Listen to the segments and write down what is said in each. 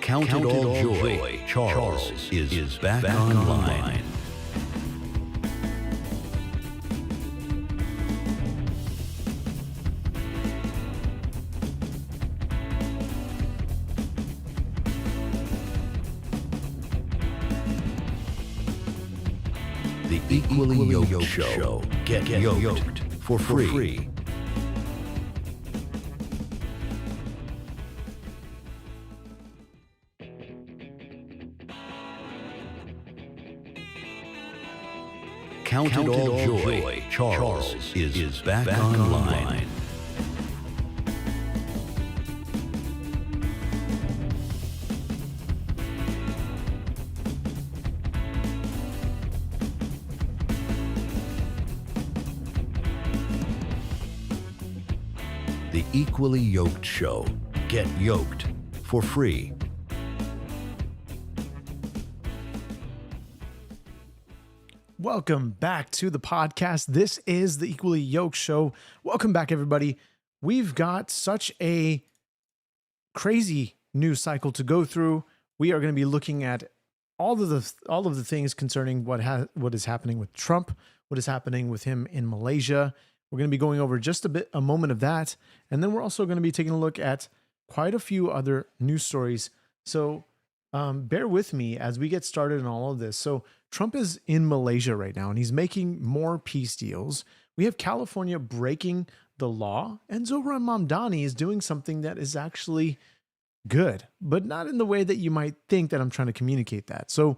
Count it all joy. Charles is back online. The Equally Yoked Show. Get yoked for free. Count it all joy. Charles is back online. The Equally Yoked Show. Get yoked for free. Welcome back to the podcast. This is the Equally Yoked Show. Welcome back, everybody. We've got such a crazy news cycle to go through. We are going to be looking at all of the things concerning what is happening with Trump, what is happening with him in Malaysia. We're going to be going over just a moment of that, and then we're also going to be taking a look at quite a few other news stories. So bear with me as we get started on all of this. So Trump is in Malaysia right now, and he's making more peace deals. We have California breaking the law, and Zohran Mamdani is doing something that is actually good, but not in the way that you might think that I'm trying to communicate that. So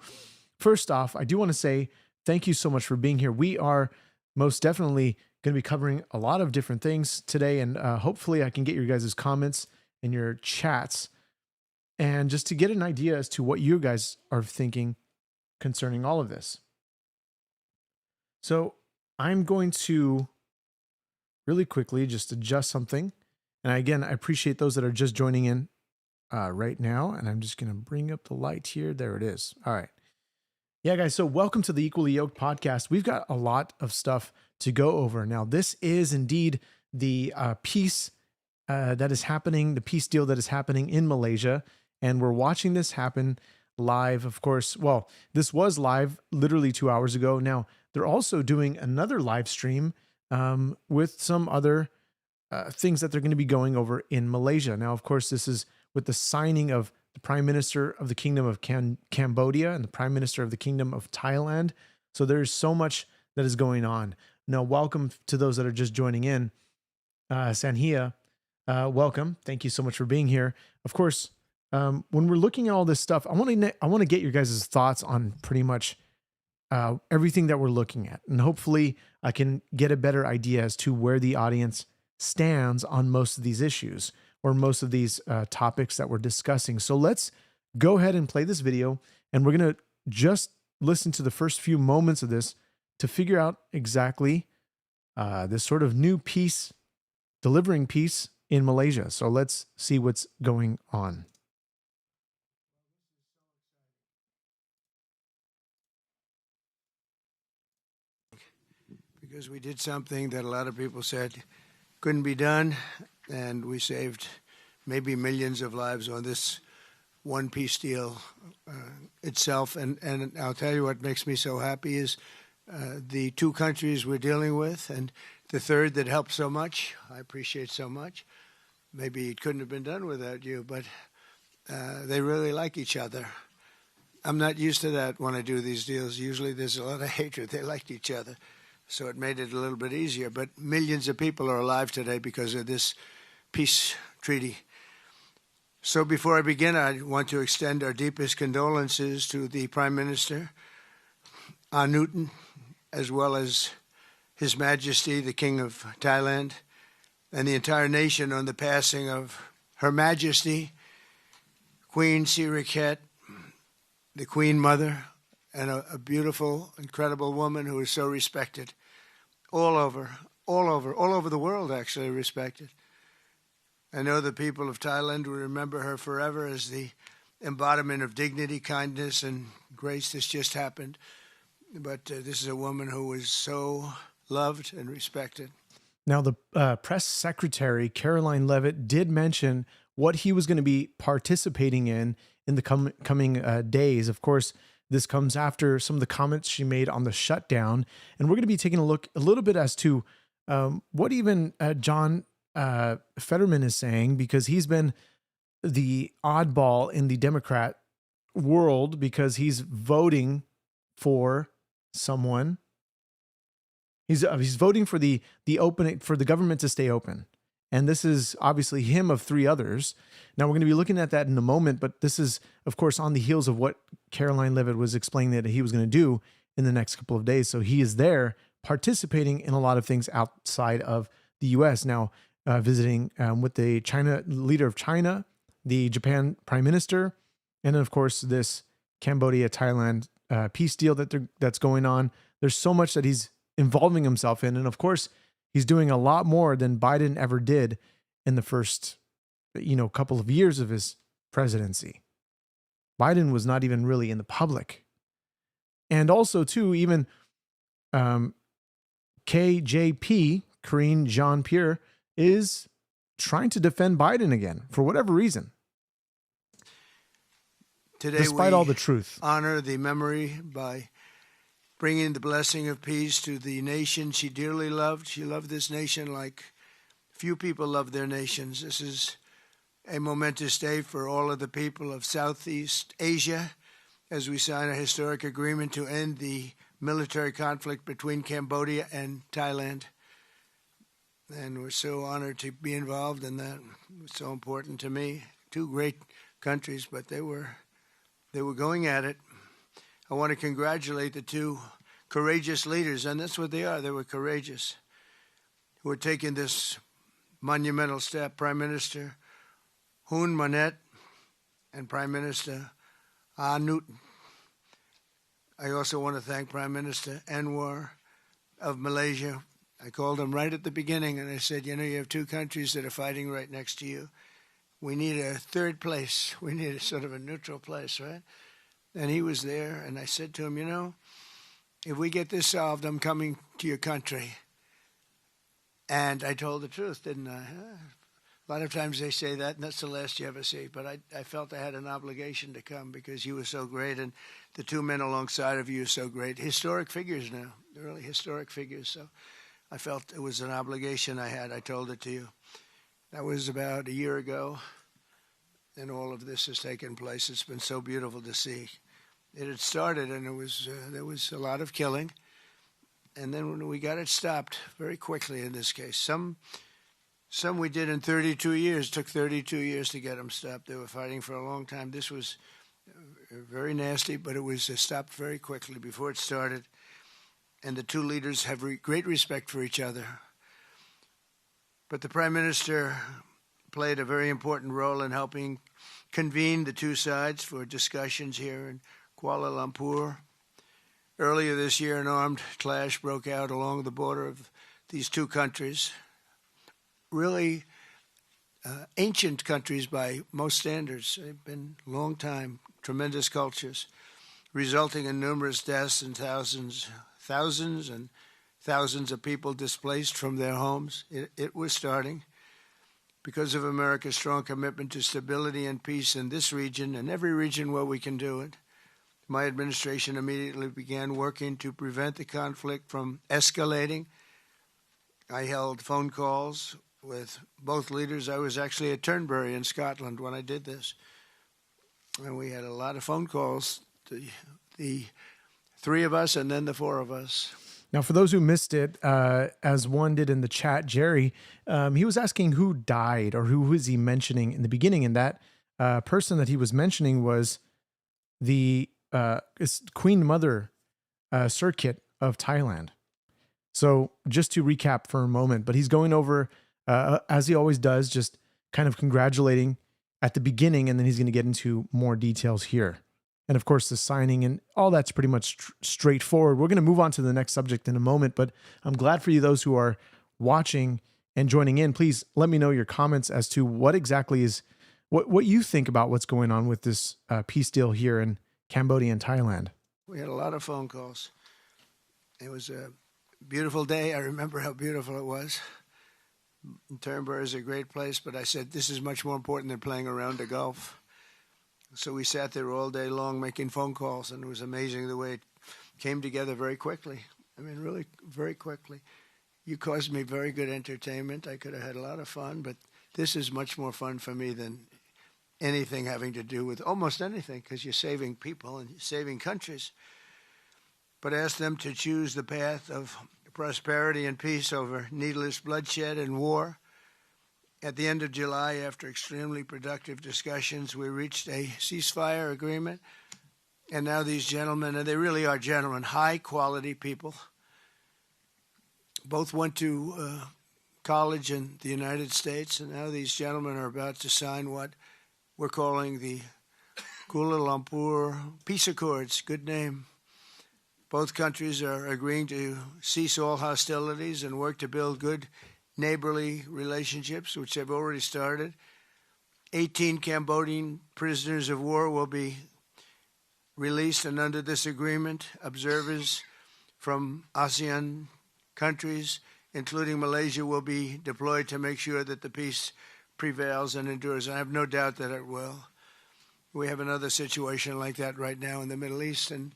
first off, I do want to say thank you so much for being here. We are most definitely going to be covering a lot of different things today, and hopefully I can get your guys' comments and your chats, and just to get an idea as to what you guys are thinking concerning all of this. So I'm going to really quickly just adjust something. And again, I appreciate those that are just joining in right now. And I'm just going to bring up the light here. There it is. All right. Yeah, guys. So welcome to the Equally Yoked podcast. We've got a lot of stuff to go over. Now, this is indeed the peace that is happening, the peace deal that is happening in Malaysia. And we're watching this happen live, of course. Well, this was live literally 2 hours ago. Now, they're also doing another live stream with some other things that they're going to be going over in Malaysia. Now, of course, this is with the signing of the Prime Minister of the Kingdom of Cambodia and the Prime Minister of the Kingdom of Thailand. So there's so much that is going on. Now, welcome to those that are just joining in. Sanhia, welcome. Thank you so much for being here. Of course, when we're looking at all this stuff, I want to get your guys' thoughts on pretty much everything that we're looking at. And hopefully I can get a better idea as to where the audience stands on most of these issues or most of these topics that we're discussing. So let's go ahead and play this video, and we're going to just listen to the first few moments of this to figure out exactly this sort of new peace, delivering peace in Malaysia. So let's see what's going on. Because we did something that a lot of people said couldn't be done, and we saved maybe millions of lives on this one peace deal itself. And I'll tell you what makes me so happy is the two countries we're dealing with, and the third that helped so much, I appreciate so much. Maybe it couldn't have been done without you, but they really like each other. I'm not used to that when I do these deals. Usually there's a lot of hatred. They liked each other. So it made it a little bit easier. But millions of people are alive today because of this peace treaty. So before I begin, I want to extend our deepest condolences to the Prime Minister, Newton, as well as His Majesty, the King of Thailand, and the entire nation on the passing of Her Majesty, Queen Sirikhet, the Queen Mother, and a beautiful, incredible woman who is so respected all over the world, actually respected. I know the people of Thailand will remember her forever as the embodiment of dignity, kindness, and grace. This just happened. But this is a woman who was so loved and respected. Now, the press secretary, Caroline Levitt, did mention what he was going to be participating in in the coming days. Of course, this comes after some of the comments she made on the shutdown. And we're going to be taking a look a little bit as to what even John Fetterman is saying, because he's been the oddball in the Democrat world because he's voting for someone. He's voting for the opening, for the government to stay open. And this is obviously him of three others. Now we're going to be looking at that in a moment, but this is, of course, on the heels of what Caroline Levitt was explaining that he was going to do in the next couple of days. So he is there participating in a lot of things outside of the U.S. Now, visiting with the leader of China, the Japan prime minister, and then, of course, this Cambodia-Thailand peace deal that's going on. There's so much that he's involving himself in. And of course, he's doing a lot more than Biden ever did in the first, couple of years of his presidency. Biden was not even really in the public. And also, too, even KJP, Karine Jean-Pierre, is trying to defend Biden again for whatever reason. Today, despite all the truth, honor the memory by bringing the blessing of peace to the nation she dearly loved. She loved this nation like few people love their nations. This is a momentous day for all of the people of Southeast Asia as we sign a historic agreement to end the military conflict between Cambodia and Thailand. And we're so honored to be involved in that. It was so important to me. Two great countries, but they were going at it. I want to congratulate the two courageous leaders, and that's what they are. They were courageous, who are taking this monumental step. Prime Minister Hun Manet and Prime Minister Newton. I also want to thank Prime Minister Anwar of Malaysia. I called him right at the beginning, and I said, you have two countries that are fighting right next to you. We need a third place. We need a sort of a neutral place, right? And he was there, and I said to him, if we get this solved, I'm coming to your country. And I told the truth, didn't I? A lot of times they say that, and that's the last you ever see. But I felt I had an obligation to come because you were so great, and the two men alongside of you are so great. Historic figures now. They're really historic figures. So I felt it was an obligation I had. I told it to you. That was about a year ago, and all of this has taken place. It's been so beautiful to see. It had started, and there was a lot of killing, and then when we got it stopped very quickly in this case. Some we did in 32 years. It took 32 years to get them stopped. They were fighting for a long time. This was very nasty, but it was stopped very quickly before it started, and the two leaders have great respect for each other. But the Prime Minister played a very important role in helping convene the two sides for discussions here in Kuala Lumpur. Earlier this year, an armed clash broke out along the border of these two countries, really ancient countries by most standards. They've been long time, tremendous cultures, resulting in numerous deaths and thousands and thousands of people displaced from their homes. It was starting because of America's strong commitment to stability and peace in this region and every region where we can do it. My administration immediately began working to prevent the conflict from escalating. I held phone calls with both leaders. I was actually at Turnberry in Scotland when I did this. And we had a lot of phone calls, the three of us and then the four of us. Now, for those who missed it, as one did in the chat, Jerry, he was asking who died or who was he mentioning in the beginning. And that person that he was mentioning was the Queen Mother Circuit of Thailand. So just to recap for a moment, but he's going over, as he always does, just kind of congratulating at the beginning, and then he's going to get into more details here. And of course, the signing and all that's pretty much straightforward. We're going to move on to the next subject in a moment, but I'm glad for you, those who are watching and joining in. Please let me know your comments as to what exactly is, what you think about what's going on with this peace deal here in Cambodia and Thailand. We had a lot of phone calls. It was a beautiful day. I remember how beautiful it was. Turnberry is a great place, but I said, this is much more important than playing around the Gulf. So we sat there all day long making phone calls, and it was amazing the way it came together very quickly. I mean, really very quickly. You caused me very good entertainment. I could have had a lot of fun, but this is much more fun for me than anything having to do with almost anything, because you're saving people and saving countries. But ask them to choose the path of prosperity and peace over needless bloodshed and war. At the end of July, after extremely productive discussions, we reached a ceasefire agreement. And now these gentlemen, and they really are gentlemen, high-quality people, both went to college in the United States, and now these gentlemen are about to sign what we're calling the Kuala Lumpur Peace Accords. Good name. Both countries are agreeing to cease all hostilities and work to build good neighborly relationships, which have already started. 18 Cambodian prisoners of war will be released, and under this agreement, observers from ASEAN countries, including Malaysia, will be deployed to make sure that the peace prevails and endures. I have no doubt that it will. We have another situation like that right now in the Middle East, and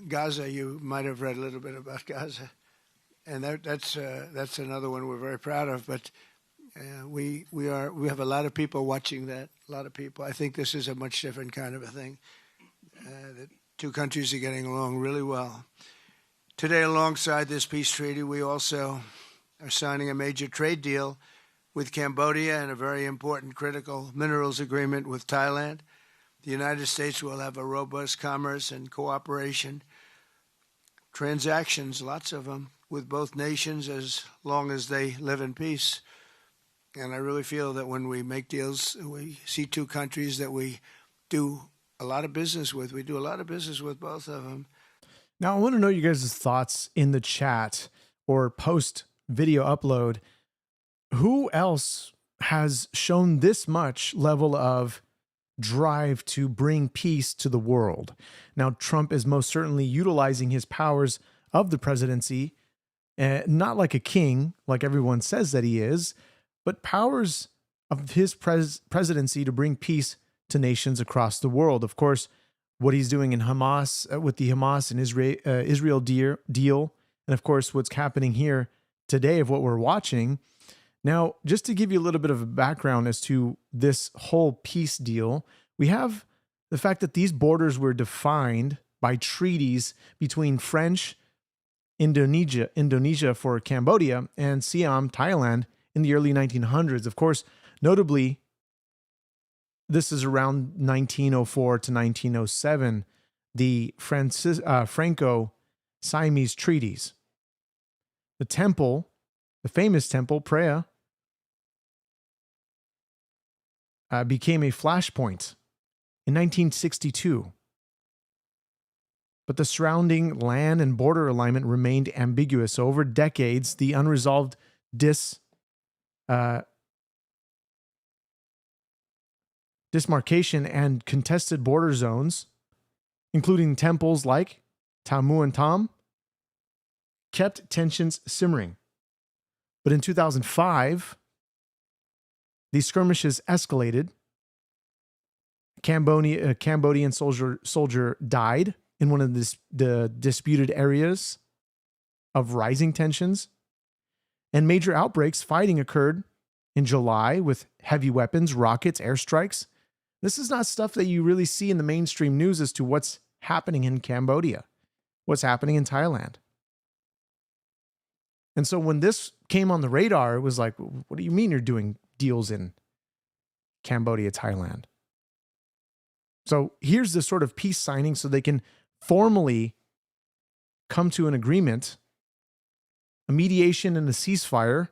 Gaza. You might have read a little bit about Gaza, and that's another one we're very proud of. But we have a lot of people watching that. A lot of people. I think this is a much different kind of a thing. The two countries are getting along really well. Today, alongside this peace treaty, we also are signing a major trade deal with Cambodia and a very important critical minerals agreement with Thailand. The United States will have a robust commerce and cooperation transactions, lots of them, with both nations as long as they live in peace. And I really feel that when we make deals, we see two countries that we do a lot of business with. We do a lot of business with both of them. Now, I want to know you guys' thoughts in the chat or post video upload. Who else has shown this much level of drive to bring peace to the world? Now, Trump is most certainly utilizing his powers of the presidency, not like a king, like everyone says that he is, but powers of his presidency to bring peace to nations across the world. Of course, what he's doing in Hamas, with the Hamas and Israel deal, and of course, what's happening here today of what we're watching. Now, just to give you a little bit of a background as to this whole peace deal, we have the fact that these borders were defined by treaties between French, Indonesia for Cambodia, and Siam, Thailand, in the early 1900s. Of course, notably, this is around 1904 to 1907, the Franco-Siamese treaties. The temple, the famous temple, Preah, became a flashpoint in 1962. But the surrounding land and border alignment remained ambiguous. So over decades, the unresolved dismarcation and contested border zones, including temples like Tamu and Tam, kept tensions simmering. But in 2005, these skirmishes escalated. A Cambodian soldier died in one of the disputed areas of rising tensions, and major fighting occurred in July with heavy weapons, rockets, airstrikes. This is not stuff that you really see in the mainstream news as to what's happening in Cambodia, what's happening in Thailand. And so when this came on the radar, it was like, what do you mean you're doing deals in Cambodia, Thailand? So here's the sort of peace signing so they can formally come to an agreement, a mediation and a ceasefire.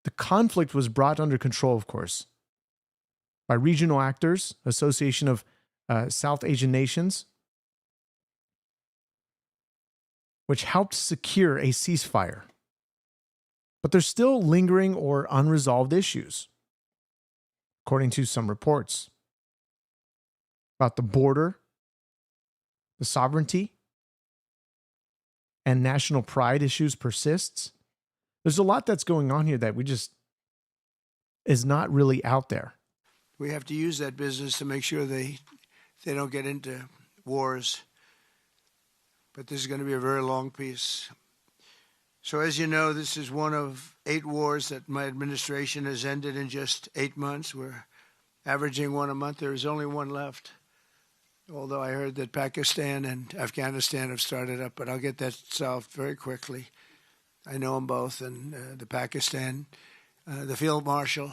The conflict was brought under control, of course, by regional actors, Association of South Asian Nations, which helped secure a ceasefire. But there's still lingering or unresolved issues, according to some reports, about the border, the sovereignty, and national pride issues persists. There's a lot that's going on here that we just is not really out there. we have to use that business to make sure they don't get into wars. But this is going to be a very long peace. So as you know, this is one of 8 wars that my administration has ended in just 8 months. We're averaging one a month. There is only one left. Although I heard that Pakistan and Afghanistan have started up, but I'll get that solved very quickly. I know them both, and the Pakistan, the field marshal,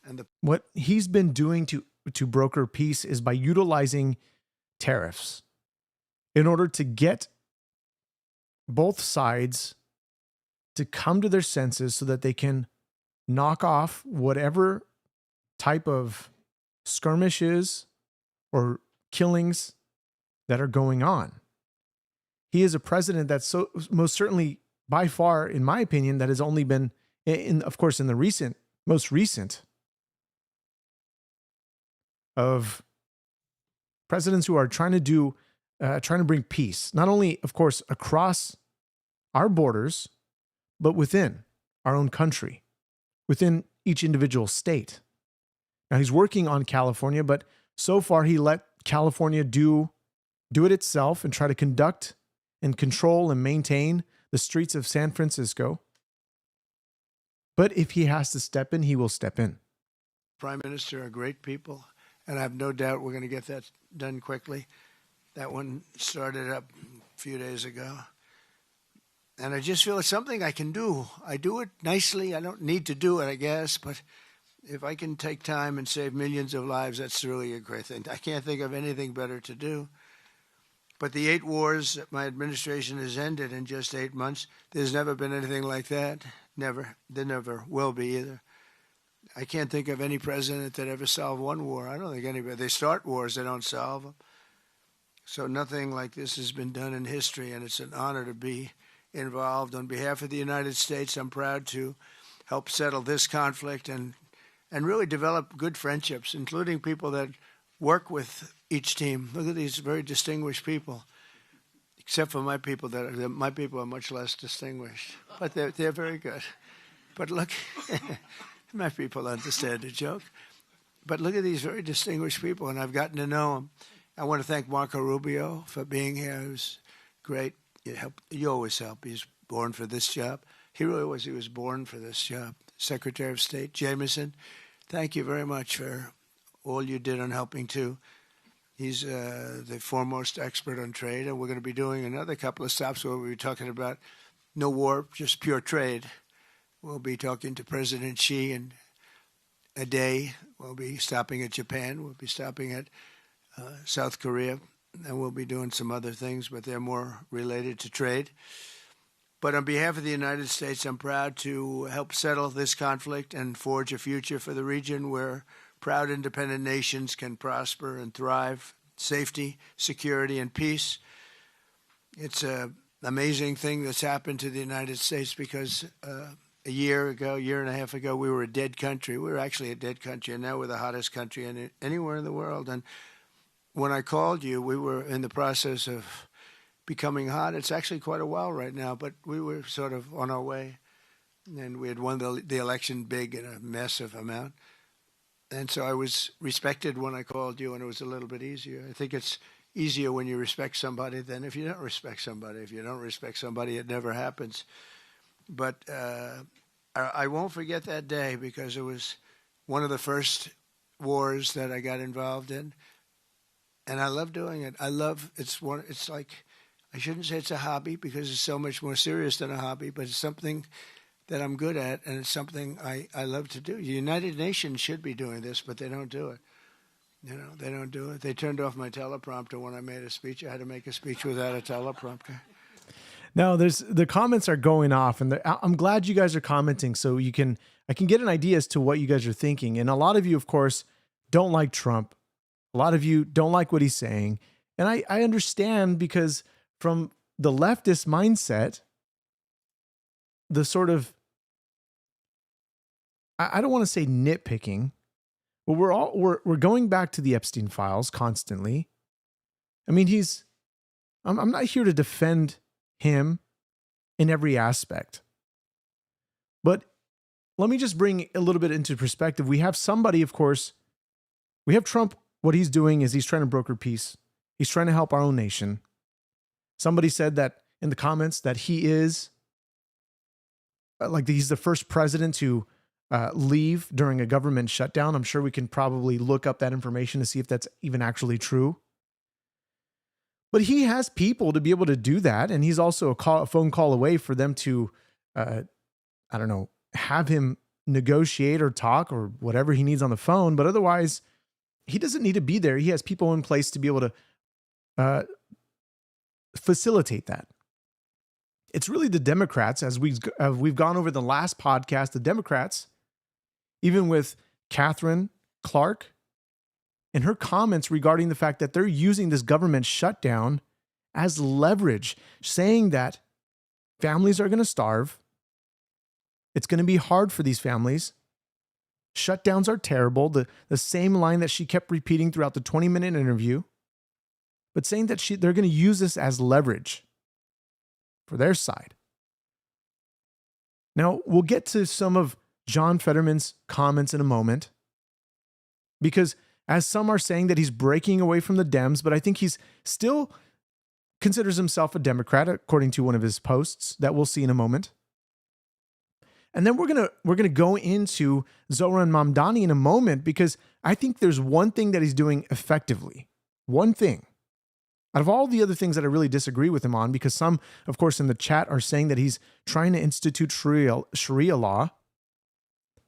and the... What he's been doing to broker peace is by utilizing tariffs in order to get both sides to come to their senses so that they can knock off whatever type of skirmishes or killings that are going on. He is a president that's so most certainly by far, in my opinion, that has only been of course, in the most recent of presidents who are trying to bring peace, not only, of course, across our borders, but within our own country, within each individual state. Now he's working on California, but so far he let California do it itself and try to conduct and control and maintain the streets of San Francisco. But if he has to step in, he will step in. Prime Minister are great people, and I have no doubt we're going to get that done quickly. That one started up a few days ago. And I just feel it's something I can do. I do it nicely. I don't need to do it, I guess, but if I can take time and save millions of lives, that's really a great thing. I can't think of anything better to do. But the 8 wars that my administration has ended in just 8 months, there's never been anything like that. Never. There never will be either. I can't think of any president that ever solved one war. I don't think anybody. They start wars, they don't solve them. So nothing like this has been done in history, and it's an honor to be involved. On behalf of the United States, I'm proud to help settle this conflict and really develop good friendships, including people that work with each team. Look at these very distinguished people, except for my people. My people are much less distinguished, but they're very good. But look, my people understand the joke. But look at these very distinguished people, and I've gotten to know them. I want to thank Marco Rubio for being here. He was great. You always help. He's born for this job. He really was. He was born for this job. Secretary of State Jameson, thank you very much for all you did on helping too. He's the foremost expert on trade, and we're going to be doing another couple of stops where we'll be talking about no war, just pure trade. We'll be talking to President Xi in a day. We'll be stopping at Japan. We'll be stopping at South Korea, and we'll be doing some other things, but they're more related to trade. But on behalf of the United States, I'm proud to help settle this conflict and forge a future for the region where proud independent nations can prosper and thrive, safety, security, and peace. It's an amazing thing that's happened to the United States because a year and a half ago, we were a dead country. We were actually a dead country, and now we're the hottest country anywhere in the world. And when I called you, we were in the process of becoming hot. It's actually quite a while right now, but we were sort of on our way. And we had won the election big in a massive amount. And so I was respected when I called you, and it was a little bit easier. I think it's easier when you respect somebody than if you don't respect somebody. If you don't respect somebody, it never happens. But I won't forget that day because it was one of the first wars that I got involved in. And I love doing it. It's like, I shouldn't say it's a hobby because it's so much more serious than a hobby, but it's something that I'm good at, and it's something I love to do. The United Nations should be doing this, but they don't do it. They don't do it. They turned off my teleprompter when I made a speech. I had to make a speech without a teleprompter. No, the comments are going off, and I'm glad you guys are commenting so I can get an idea as to what you guys are thinking. And a lot of you, of course, don't like Trump. A lot of you don't like what he's saying. And I understand because from the leftist mindset, the sort of, I don't want to say nitpicking, but we're going back to the Epstein files constantly. I mean, I'm not here to defend him in every aspect, but let me just bring a little bit into perspective. We have somebody, of course, We have Trump. What he's doing is he's trying to broker peace. He's trying to help our own nation. Somebody said that in the comments that he is he's the first president to leave during a government shutdown. I'm sure we can probably look up that information to see if that's even actually true. But he has people to be able to do that. And he's also a phone call away for them to, have him negotiate or talk or whatever he needs on the phone. But otherwise, he doesn't need to be there. He has people in place to be able to facilitate that. It's really the Democrats, as we've gone over the last podcast, the Democrats, even with Catherine Clark, and her comments regarding the fact that they're using this government shutdown as leverage, saying that families are going to starve. It's going to be hard for these families. Shutdowns are terrible. The same line that she kept repeating throughout the 20-minute interview, but saying that they're going to use this as leverage for their side. Now, we'll get to some of John Fetterman's comments in a moment, because as some are saying that he's breaking away from the Dems, but I think he's still considers himself a Democrat, according to one of his posts that we'll see in a moment. And then we're gonna go into Zohran Mamdani in a moment, because I think there's one thing that he's doing effectively. One thing. Out of all the other things that I really disagree with him on, because some, of course, in the chat are saying that he's trying to institute Sharia law.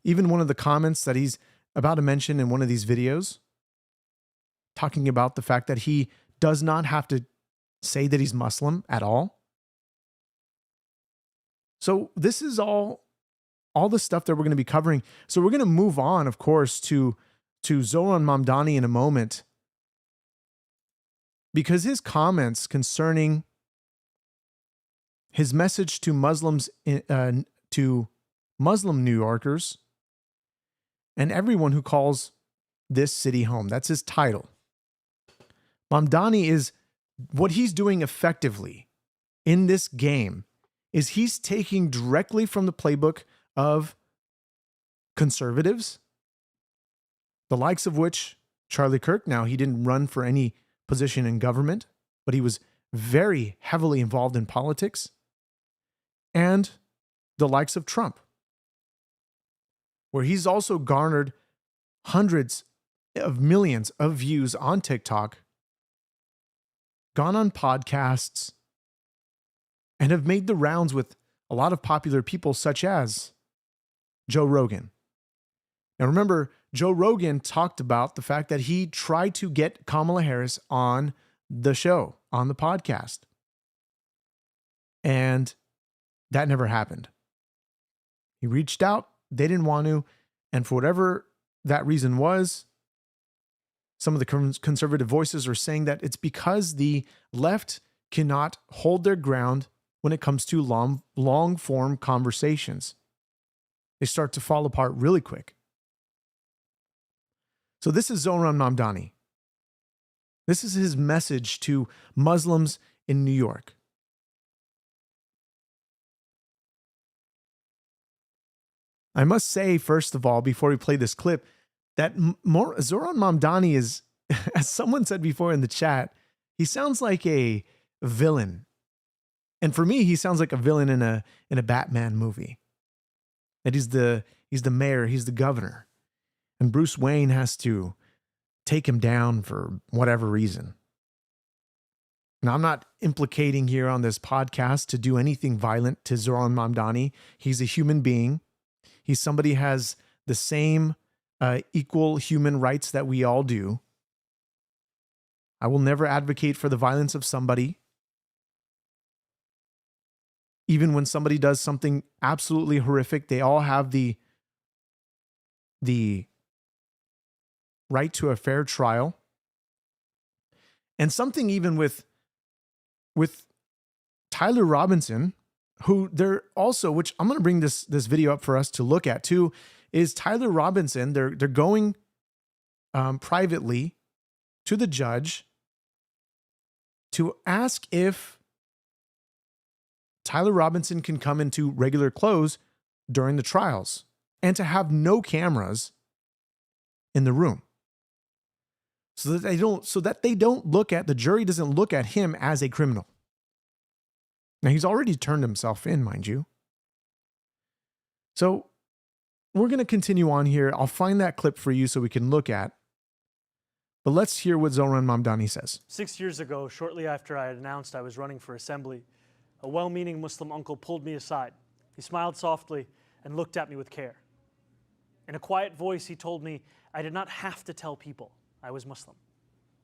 Even one of the comments that he's about to mention in one of these videos, talking about the fact that he does not have to say that he's Muslim at all. So this is all the stuff that we're going to be covering. So we're going to move on, of course, to Zohran Mamdani in a moment, because his comments concerning his message to Muslims, to Muslim New Yorkers, and everyone who calls this city home. That's his title. Mamdani is, what he's doing effectively in this game is he's taking directly from the playbook of conservatives, the likes of which Charlie Kirk. Now, he didn't run for any position in government, but he was very heavily involved in politics, and the likes of Trump, where he's also garnered hundreds of millions of views on TikTok, gone on podcasts, and have made the rounds with a lot of popular people such as Joe Rogan. Now remember, Joe Rogan talked about the fact that he tried to get Kamala Harris on the show, on the podcast. And that never happened. He reached out, they didn't want to, and for whatever that reason was, some of the conservative voices are saying that it's because the left cannot hold their ground when it comes to long-form conversations. They start to fall apart really quick. So this is Zohran Mamdani. This is his message to Muslims in New York. I must say, first of all, before we play this clip, that Zohran Mamdani is, as someone said before in the chat, he sounds like a villain. And for me, he sounds like a villain in a Batman movie. That he's the mayor, he's the governor. And Bruce Wayne has to take him down for whatever reason. Now, I'm not implicating here on this podcast to do anything violent to Zohran Mamdani. He's a human being. He's somebody who has the same equal human rights that we all do. I will never advocate for the violence of somebody. Even when somebody does something absolutely horrific, they all have the right to a fair trial. And something even with Tyler Robinson, who they're also, which I'm going to bring this video up for us to look at too, is Tyler Robinson. They're going privately to the judge to ask if Tyler Robinson can come into regular clothes during the trials and to have no cameras in the room. so that they don't look at, the jury doesn't look at him as a criminal. Now, he's already turned himself in, mind you. So we're going to continue on here. I'll find that clip for you so we can look at. But let's hear what Zohran Mamdani says. 6 years ago, shortly after I had announced I was running for assembly, a well-meaning Muslim uncle pulled me aside. He smiled softly and looked at me with care. In a quiet voice, he told me I did not have to tell people I was Muslim.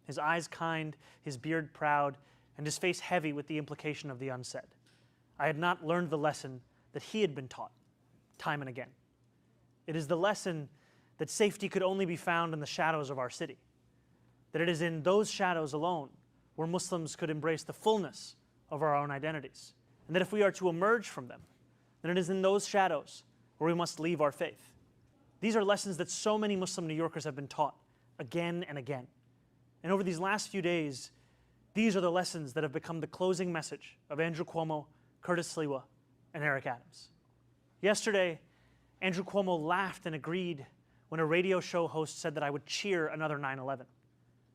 His eyes kind, his beard proud, and his face heavy with the implication of the unsaid. I had not learned the lesson that he had been taught, time and again. It is the lesson that safety could only be found in the shadows of our city, that it is in those shadows alone where Muslims could embrace the fullness of our own identities, and that if we are to emerge from them, then it is in those shadows where we must leave our faith. These are lessons that so many Muslim New Yorkers have been taught again and again. And over these last few days, these are the lessons that have become the closing message of Andrew Cuomo, Curtis Sliwa, and Eric Adams. Yesterday, Andrew Cuomo laughed and agreed when a radio show host said that I would cheer another 9/11.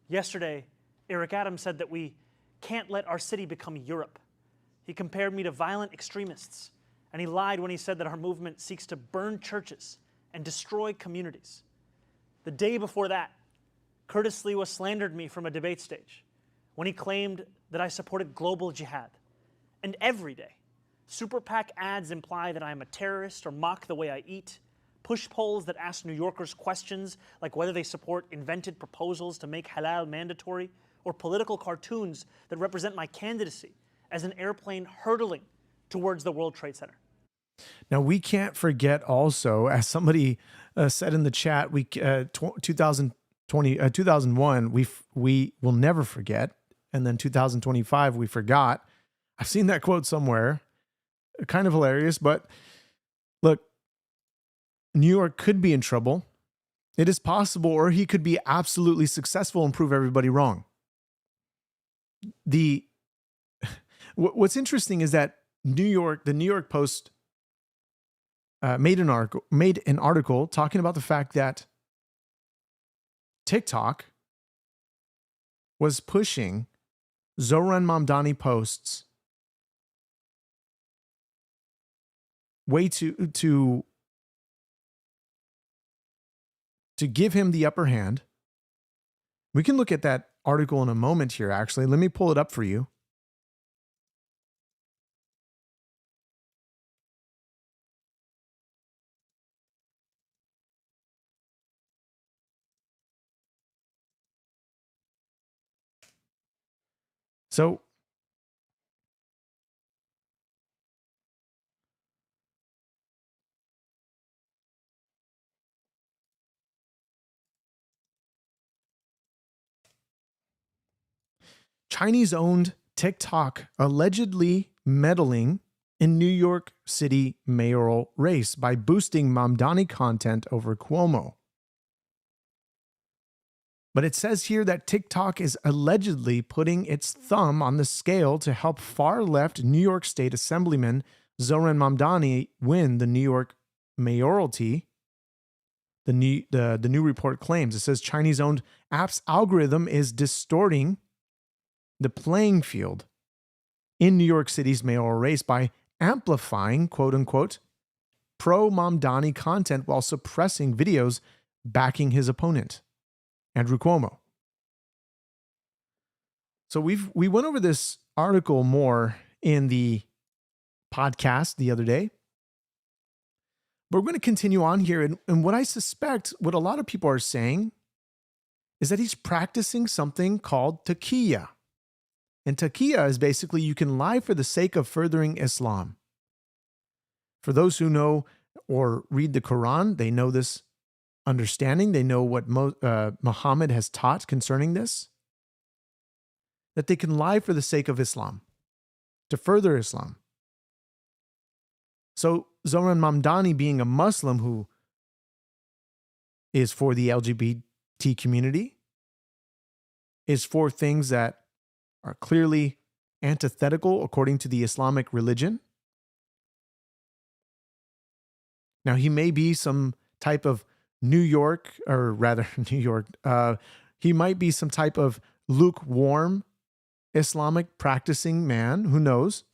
Yesterday, Eric Adams said that we can't let our city become Europe. He compared me to violent extremists, and he lied when he said that our movement seeks to burn churches and destroy communities. The day before that, Curtis Sliwa slandered me from a debate stage when he claimed that I supported global jihad. And every day, Super PAC ads imply that I am a terrorist or mock the way I eat. Push polls that ask New Yorkers questions like whether they support invented proposals to make halal mandatory, or political cartoons that represent my candidacy as an airplane hurtling towards the World Trade Center. Now, we can't forget also, as somebody said in the chat, 2001, we will never forget. And then 2025, we forgot. I've seen that quote somewhere. Kind of hilarious, but look, New York could be in trouble. It is possible, or he could be absolutely successful and prove everybody wrong. What's interesting is that the New York Post made an article talking about the fact that TikTok was pushing Zohran Mamdani posts way to give him the upper hand. We can look at that article in a moment here, actually. Let me pull it up for you. So, Chinese-owned TikTok allegedly meddling in New York City mayoral race by boosting Mamdani content over Cuomo. But it says here that TikTok is allegedly putting its thumb on the scale to help far-left New York State Assemblyman Zohran Mamdani win the New York mayoralty. The new report claims. It says Chinese-owned app's algorithm is distorting the playing field in New York City's mayoral race by amplifying, quote-unquote, pro-Mamdani content while suppressing videos backing his opponent, Andrew Cuomo. So we went over this article more in the podcast the other day. But we're going to continue on here. And what I suspect, what a lot of people are saying, is that he's practicing something called taqiyya. And taqiyya is basically you can lie for the sake of furthering Islam. For those who know or read the Quran, they know this understanding. They know what Muhammad has taught concerning this. That they can lie for the sake of Islam, to further Islam. So Zohran Mamdani, being a Muslim who is for the LGBT community, is for things that are clearly antithetical according to the Islamic religion. Now, he may be some type of New York he might be some type of lukewarm Islamic practicing man. Who knows?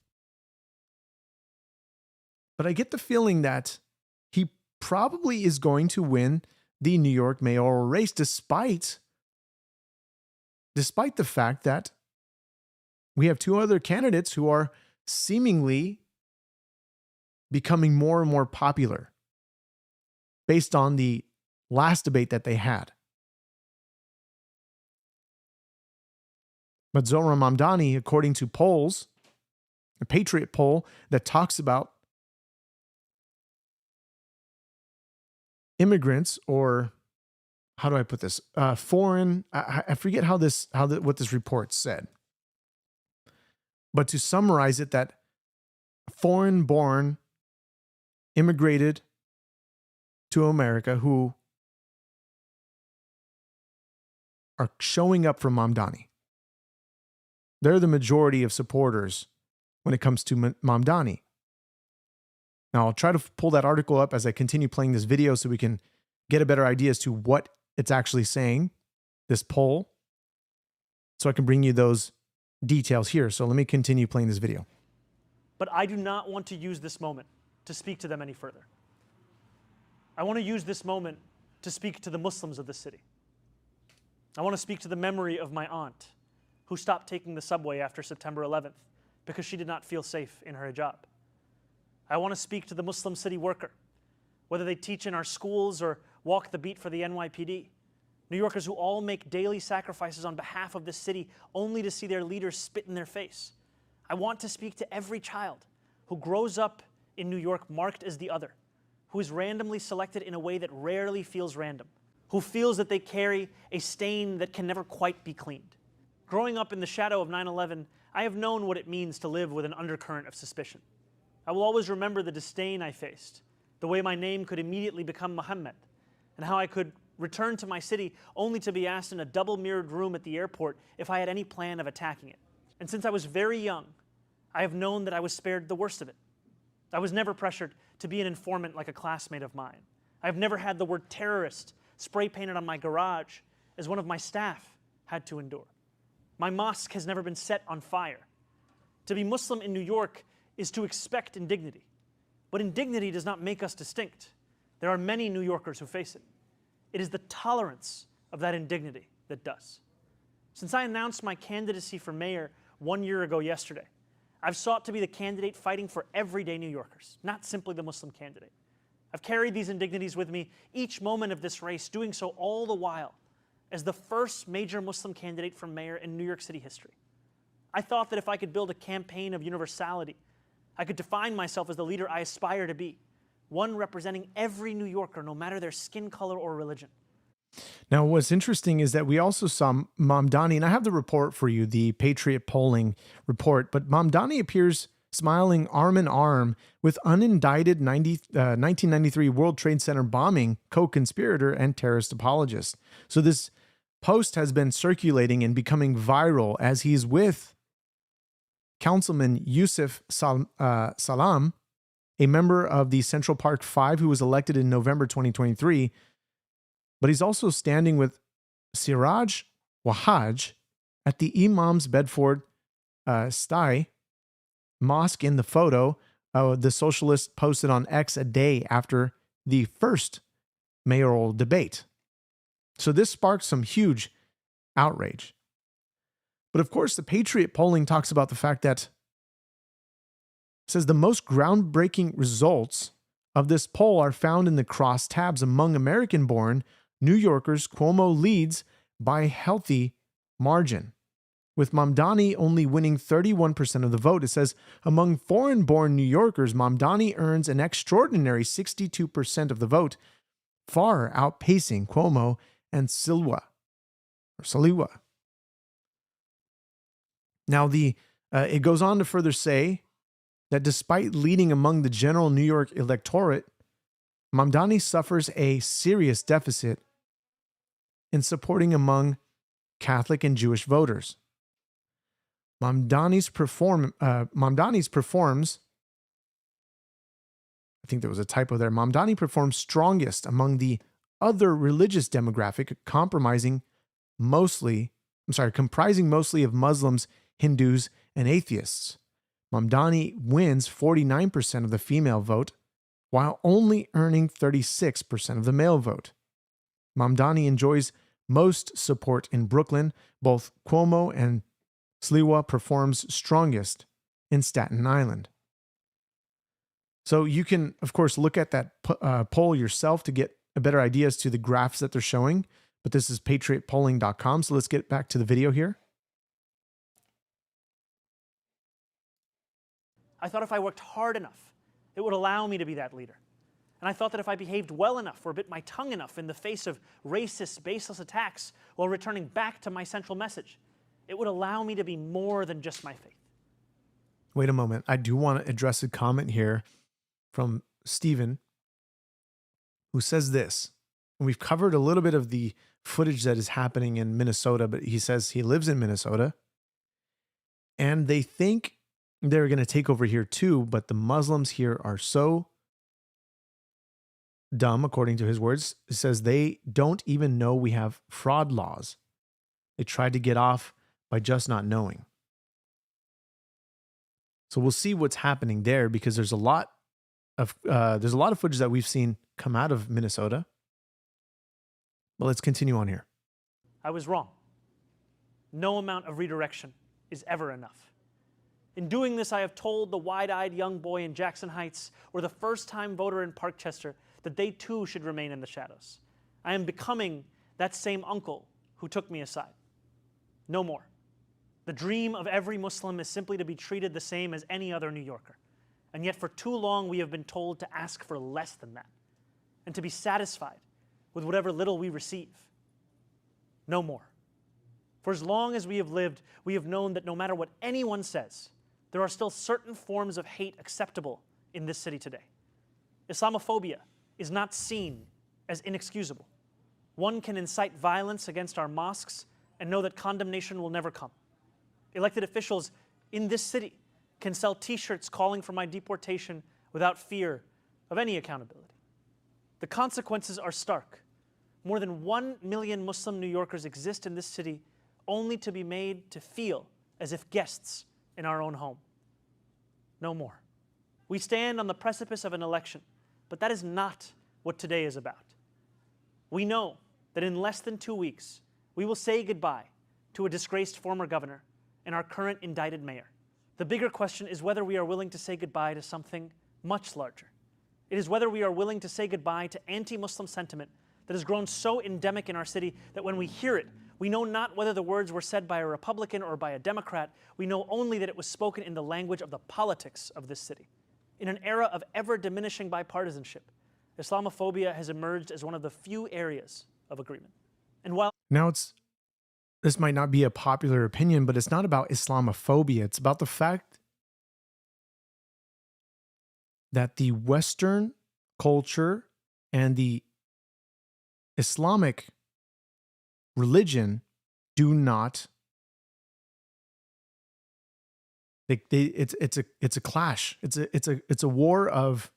But I get the feeling that he probably is going to win the New York mayoral race despite the fact that we have two other candidates who are seemingly becoming more and more popular based on the last debate that they had. But Zohran Mamdani, according to polls, a Patriot poll that talks about immigrants, or how do I put this? Foreign. I forget what this report said. But to summarize it, that foreign-born immigrated to America who are showing up for Mamdani. They're the majority of supporters when it comes to Mamdani. Now, I'll try to pull that article up as I continue playing this video so we can get a better idea as to what it's actually saying, this poll, so I can bring you those details here. So let me continue playing this video. But I do not want to use this moment to speak to them any further. I want to use this moment to speak to the Muslims of the city. I want to speak to the memory of my aunt who stopped taking the subway after September 11th because she did not feel safe in her hijab. I want to speak to the Muslim city worker, whether they teach in our schools or walk the beat for the NYPD. New Yorkers who all make daily sacrifices on behalf of this city only to see their leaders spit in their face. I want to speak to every child who grows up in New York marked as the other, who is randomly selected in a way that rarely feels random, who feels that they carry a stain that can never quite be cleaned. Growing up in the shadow of 9/11, I have known what it means to live with an undercurrent of suspicion. I will always remember the disdain I faced, the way my name could immediately become Muhammad, and how I could return to my city only to be asked in a double-mirrored room at the airport if I had any plan of attacking it. And since I was very young, I have known that I was spared the worst of it. I was never pressured to be an informant like a classmate of mine. I have never had the word terrorist spray painted on my garage as one of my staff had to endure. My mosque has never been set on fire. To be Muslim in New York is to expect indignity. But indignity does not make us distinct. There are many New Yorkers who face it. It is the tolerance of that indignity that does. Since I announced my candidacy for mayor 1 year ago yesterday, I've sought to be the candidate fighting for everyday New Yorkers, not simply the Muslim candidate. I've carried these indignities with me each moment of this race, doing so all the while as the first major Muslim candidate for mayor in New York City history. I thought that if I could build a campaign of universality, I could define myself as the leader I aspire to be, one representing every New Yorker, no matter their skin color or religion. Now, what's interesting is that we also saw Mamdani, and I have the report for you, the Patriot polling report, but Mamdani appears smiling arm in arm with unindicted 1993 World Trade Center bombing co-conspirator and terrorist apologist. So this post has been circulating and becoming viral as he's with Councilman Yusuf Salam, a member of the Central Park Five who was elected in November 2023. But he's also standing with Siraj Wahaj at the Imam's Bedford Sty Mosque in the photo the socialist posted on X a day after the first mayoral debate. So this sparked some huge outrage. But of course, the Patriot polling talks about the fact that it says the most groundbreaking results of this poll are found in the crosstabs among American-born New Yorkers. Cuomo leads by a healthy margin, with Mamdani only winning 31% of the vote. It says among foreign-born New Yorkers, Mamdani earns an extraordinary 62% of the vote, far outpacing Cuomo and Saliwa. Now, it goes on to further say that despite leading among the general New York electorate, Mamdani suffers a serious deficit in supporting among Catholic and Jewish voters. Mamdani's performs, I think there was a typo there, Mamdani performs strongest among the other religious demographic, comprising comprising mostly of Muslims, Hindus, and atheists. Mamdani wins 49% of the female vote, while only earning 36% of the male vote. Mamdani enjoys most support in Brooklyn. Both Cuomo and Sliwa performs strongest in Staten Island. So you can, of course, look at that poll yourself to get a better idea as to the graphs that they're showing. But this is patriotpolling.com. So let's get back to the video here. I thought if I worked hard enough, it would allow me to be that leader. And I thought that if I behaved well enough or bit my tongue enough in the face of racist, baseless attacks while returning back to my central message, it would allow me to be more than just my faith. Wait a moment. I do want to address a comment here from Stephen, who says this. And we've covered a little bit of the footage that is happening in Minnesota, but he says he lives in Minnesota. And they think they're going to take over here too, but the Muslims here are so dumb, according to his words. He says they don't even know we have fraud laws. They tried to get off by just not knowing. So we'll see what's happening there, because there's a lot of footage that we've seen come out of Minnesota. But let's continue on here. I was wrong. No amount of redirection is ever enough. In doing this, I have told the wide-eyed young boy in Jackson Heights or the first-time voter in Parkchester that they too should remain in the shadows. I am becoming that same uncle who took me aside. No more. The dream of every Muslim is simply to be treated the same as any other New Yorker. And yet for too long we have been told to ask for less than that and to be satisfied with whatever little we receive. No more. For as long as we have lived, we have known that no matter what anyone says, there are still certain forms of hate acceptable in this city today. Islamophobia is not seen as inexcusable. One can incite violence against our mosques and know that condemnation will never come. Elected officials in this city can sell T-shirts calling for my deportation without fear of any accountability. The consequences are stark. More than 1 million Muslim New Yorkers exist in this city only to be made to feel as if guests in our own home. No more. We stand on the precipice of an election, but that is not what today is about. We know that in less than 2 weeks, we will say goodbye to a disgraced former governor and our current indicted mayor. The bigger question is whether we are willing to say goodbye to something much larger. It is whether we are willing to say goodbye to anti-Muslim sentiment that has grown so endemic in our city that when we hear it, we know not whether the words were said by a Republican or by a Democrat. We know only that it was spoken in the language of the politics of this city. In an era of ever-diminishing bipartisanship, Islamophobia has emerged as one of the few areas of agreement. And while This might not be a popular opinion, but it's not about Islamophobia. It's about the fact that the Western culture and the Islamic religion do not. It's a clash. It's a war of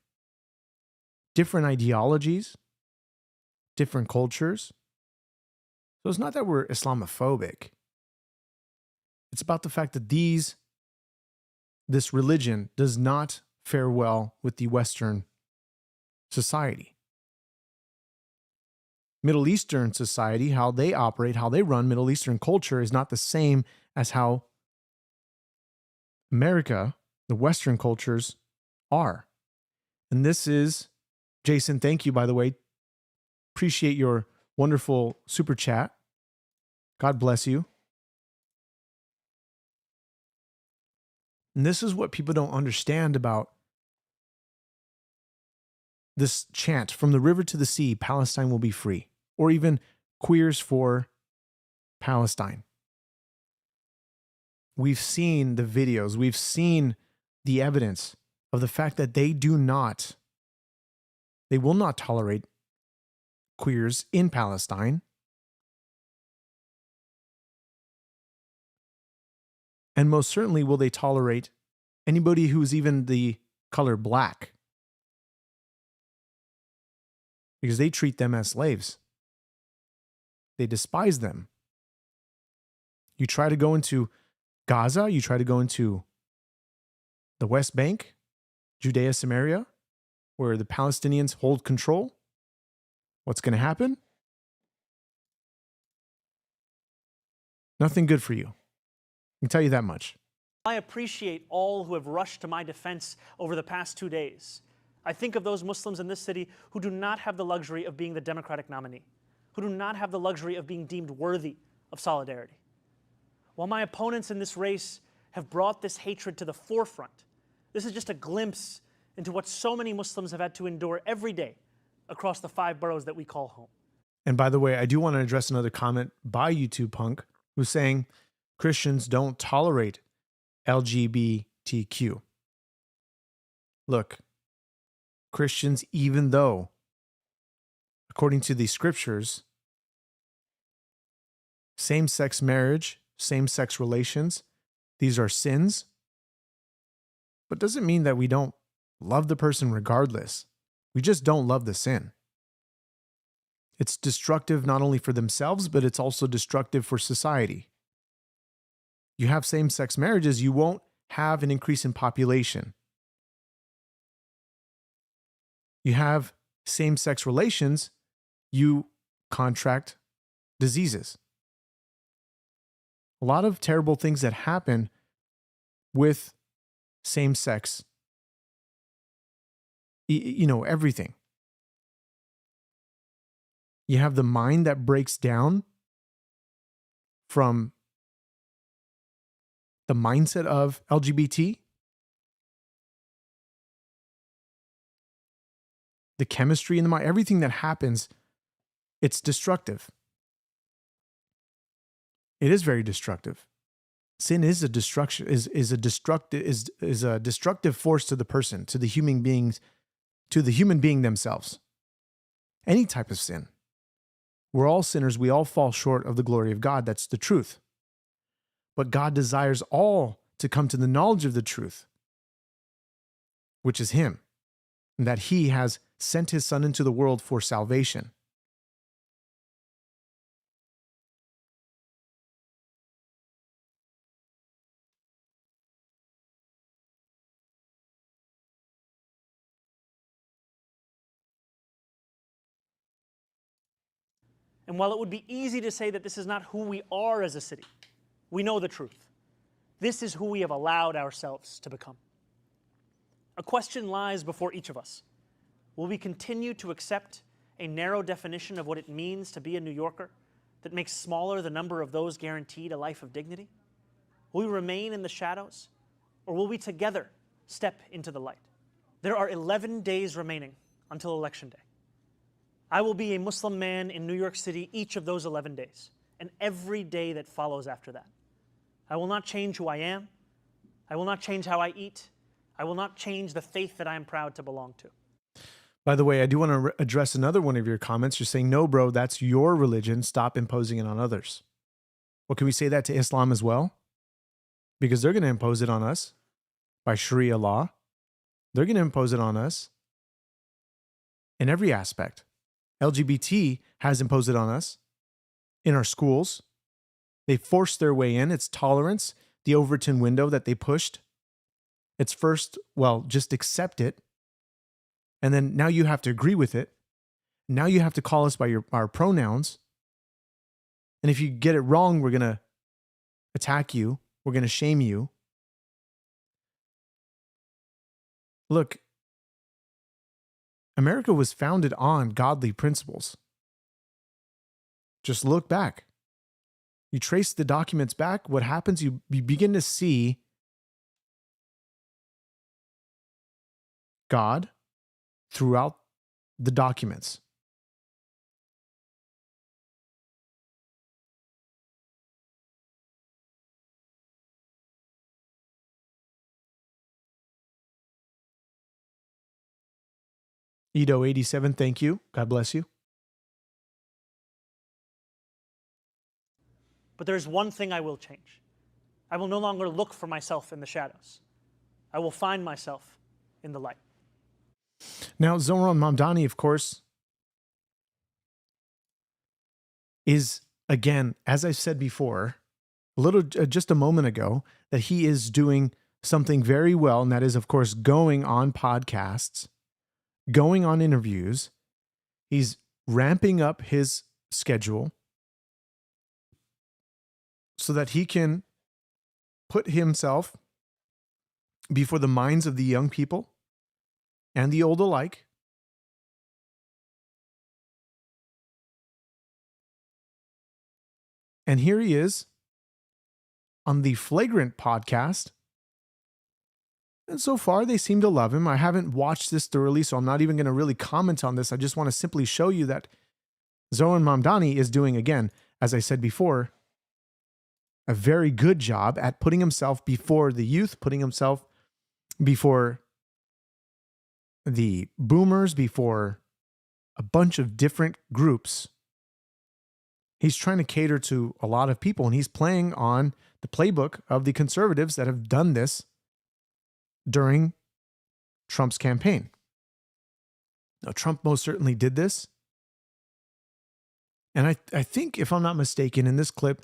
different ideologies, different cultures. So it's not that we're Islamophobic. It's about the fact that this religion does not fare well with the Western society. Middle Eastern society, how they operate, how they run Middle Eastern culture is not the same as how America, the Western cultures, are. And this is, Jason, thank you, by the way. Appreciate your wonderful super chat. God bless you. And this is what people don't understand about this chant, from the river to the sea, Palestine will be free, or even Queers for Palestine. We've seen the videos, we've seen the evidence of the fact that they will not tolerate queers in Palestine. And most certainly will they tolerate anybody who's even the color black, because they treat them as slaves. They despise them. You try to go into Gaza, you try to go into the West Bank, Judea, Samaria, where the Palestinians hold control. What's going to happen? Nothing good for you. I can tell you that much. I appreciate all who have rushed to my defense over the past 2 days. I think of those Muslims in this city who do not have the luxury of being the Democratic nominee, who do not have the luxury of being deemed worthy of solidarity. While my opponents in this race have brought this hatred to the forefront, this is just a glimpse into what so many Muslims have had to endure every day across the 5 boroughs that we call home. And by the way, I do want to address another comment by YouTube Punk who's saying Christians don't tolerate LGBTQ. Look, Christians, even though, according to the scriptures, same-sex marriage, same-sex relations, these are sins, but doesn't mean that we don't love the person regardless. We just don't love the sin. It's destructive not only for themselves, but it's also destructive for society. You have same-sex marriages, you won't have an increase in population. You have same-sex relations, you contract diseases. A lot of terrible things that happen with same-sex, everything. You have the mind that breaks down from the mindset of LGBT, the chemistry in the mind, everything that happens, it's destructive. It is very destructive. Sin is a destructive force to the person, to the human beings, to the human being themselves. Any type of sin. We're all sinners. We all fall short of the glory of God. That's the truth. But God desires all to come to the knowledge of the truth, which is Him, and that He has sent His Son into the world for salvation. And while it would be easy to say that this is not who we are as a city, we know the truth. This is who we have allowed ourselves to become. A question lies before each of us. Will we continue to accept a narrow definition of what it means to be a New Yorker that makes smaller the number of those guaranteed a life of dignity? Will we remain in the shadows, or will we together step into the light? There are 11 days remaining until Election Day. I will be a Muslim man in New York City each of those 11 days, and every day that follows after that. I will not change who I am. I will not change how I eat. I will not change the faith that I am proud to belong to. By the way, I do want to address another one of your comments. You're saying, no, bro, that's your religion. Stop imposing it on others. Well, can we say that to Islam as well? Because they're going to impose it on us by Sharia law. They're going to impose it on us in every aspect. LGBT has imposed it on us in our schools. They forced their way in. It's tolerance, the Overton window that they pushed. It's first, just accept it. And then now you have to agree with it. Now you have to call us by our pronouns. And if you get it wrong, we're going to attack you. We're going to shame you. Look, America was founded on godly principles. Just look back. You trace the documents back, what happens? You begin to see God throughout the documents. Edo87, thank you. God bless you. But there's one thing I will change. I will no longer look for myself in the shadows. I will find myself in the light. Now, Zohran Mamdani, of course, is, again, as I've said before, just a moment ago that he is doing something very well, and that is, of course, going on podcasts, going on interviews. He's ramping up his schedule so that he can put himself before the minds of the young people and the old alike. And here he is on the Flagrant podcast. And so far, they seem to love him. I haven't watched this thoroughly, so I'm not even going to really comment on this. I just want to simply show you that Zohran Mamdani is doing, again, as I said before, a very good job at putting himself before the youth, putting himself before the boomers, before a bunch of different groups. He's trying to cater to a lot of people, and he's playing on the playbook of the conservatives that have done this during Trump's campaign. Now, Trump most certainly did this. And I think, if I'm not mistaken, in this clip,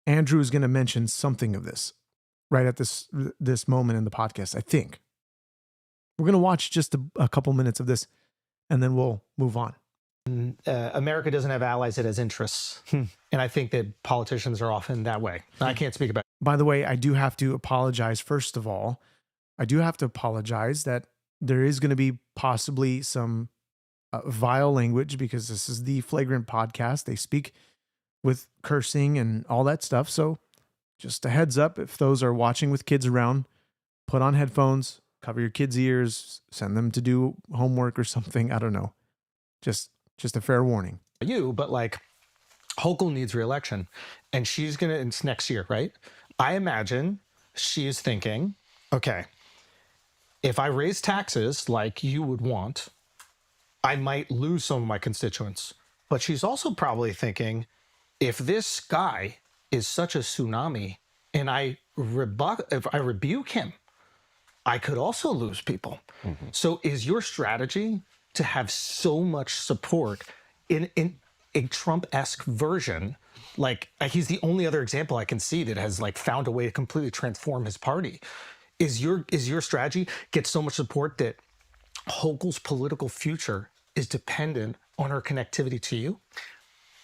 Andrew is going to mention something of this right at this moment in the podcast, I think. We're going to watch just a couple minutes of this, and then we'll move on. America doesn't have allies, it has interests. And I think that politicians are often that way. I can't speak about By the way, I do have to apologize. First of all, I do have to apologize that there is going to be possibly some vile language, because this is the Flagrant podcast. They speak with cursing and all that stuff. So just a heads up, if those are watching with kids around, put on headphones, cover your kids' ears, send them to do homework or something. I don't know. Just a fair warning. you, but like Hochul needs reelection and she's going to, it's next year, right? I imagine she's thinking, okay, if I raise taxes like you would want, I might lose some of my constituents. But she's also probably thinking, if this guy is such a tsunami and if I rebuke him, I could also lose people. Mm-hmm. So is your strategy to have so much support in a Trump-esque version? Like, he's the only other example I can see that has like found a way to completely transform his party. Is your strategy get so much support that Hochul's political future is dependent on her connectivity to you?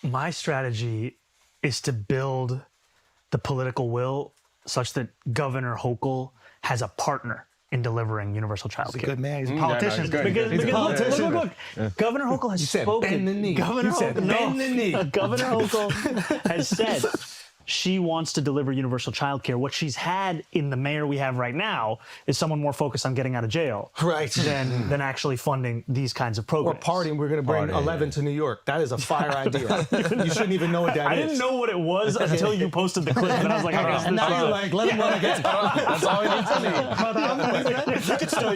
My strategy is to build the political will such that Governor Hochul has a partner in delivering universal child care. Good man. He's a politician. He's a politician. Look. Governor Hochul has spoken. Bend the knee. Governor Hochul has said she wants to deliver universal child care. What she's had in the mayor we have right now is someone more focused on getting out of jail, right, than actually funding these kinds of programs. Or partying. We're going to bring 11 to New York. That is a fire idea. You shouldn't even know what that is. I didn't know what it was until you posted the clip, and I was like, and now you're like, let him run again. That's all he needs to me.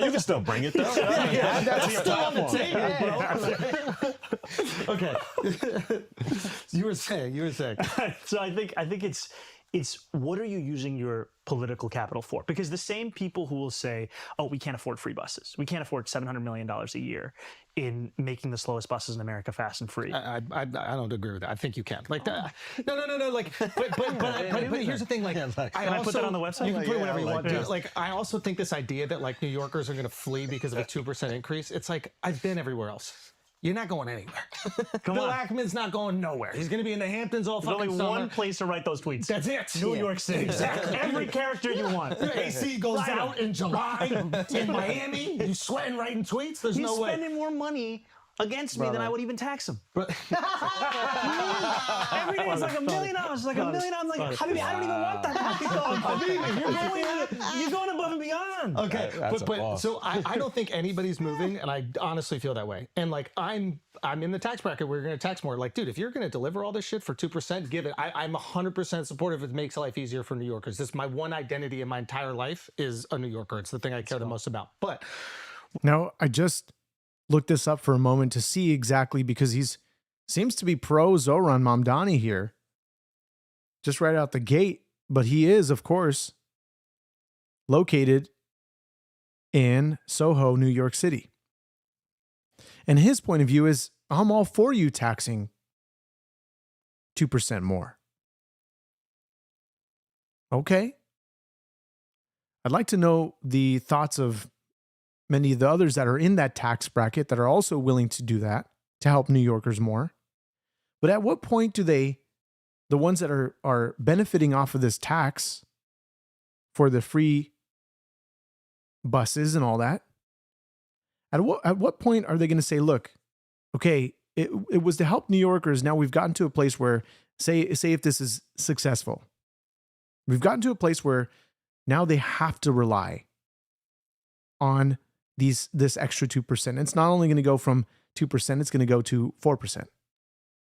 You can still bring it though. Yeah, that's still on the table, bro. Okay. You were saying. So I think it's what are you using your political capital for? Because the same people who will say, oh, we can't afford free buses. We can't afford $700 million a year in making the slowest buses in America fast and free. I don't agree with that. I think you can. Like, no. Like, but here's the thing. Like, Can I put that on the website? You can put whatever you want. yeah. Like, I also think this idea that like New Yorkers are going to flee because of a 2% increase. It's like, I've been everywhere else. You're not going anywhere. Bill Ackman's not going nowhere. He's going to be in the Hamptons all fucking There's only summer. one place to write those tweets. That's it. New York City. Exactly. Every character you want. Your AC goes out in July in Miami. You sweating writing tweets? There's He's no way. spending more money against me than I would even tax him. Every day it's like $1 million. It's like $1 million. I'm like, Habibi, I don't even want that. You're going above and beyond. Okay, but so I don't think anybody's moving, and I honestly feel that way. And like I'm in the tax bracket. We're going to tax more. Like, dude, if you're going to deliver all this shit for 2%, give it. I'm 100% supportive. It makes life easier for New Yorkers. This is my one identity in my entire life is a New Yorker. It's the thing I care the most about. But now I just looked this up for a moment to see exactly, because he's seems to be pro Zohran Mamdani here, just right out the gate. But he is, of course, located in Soho, New York City. And his point of view is, I'm all for you taxing 2% more. Okay. I'd like to know the thoughts of many of the others that are in that tax bracket that are also willing to do that to help New Yorkers more. But at what point do the ones that are benefiting off of this tax for the free buses and all that, at what point are they going to say, look, okay, it was to help New Yorkers. Now we've gotten to a place where, say if this is successful, we've gotten to a place where now they have to rely on this extra 2%. It's not only going to go from 2%, it's going to go to 4%.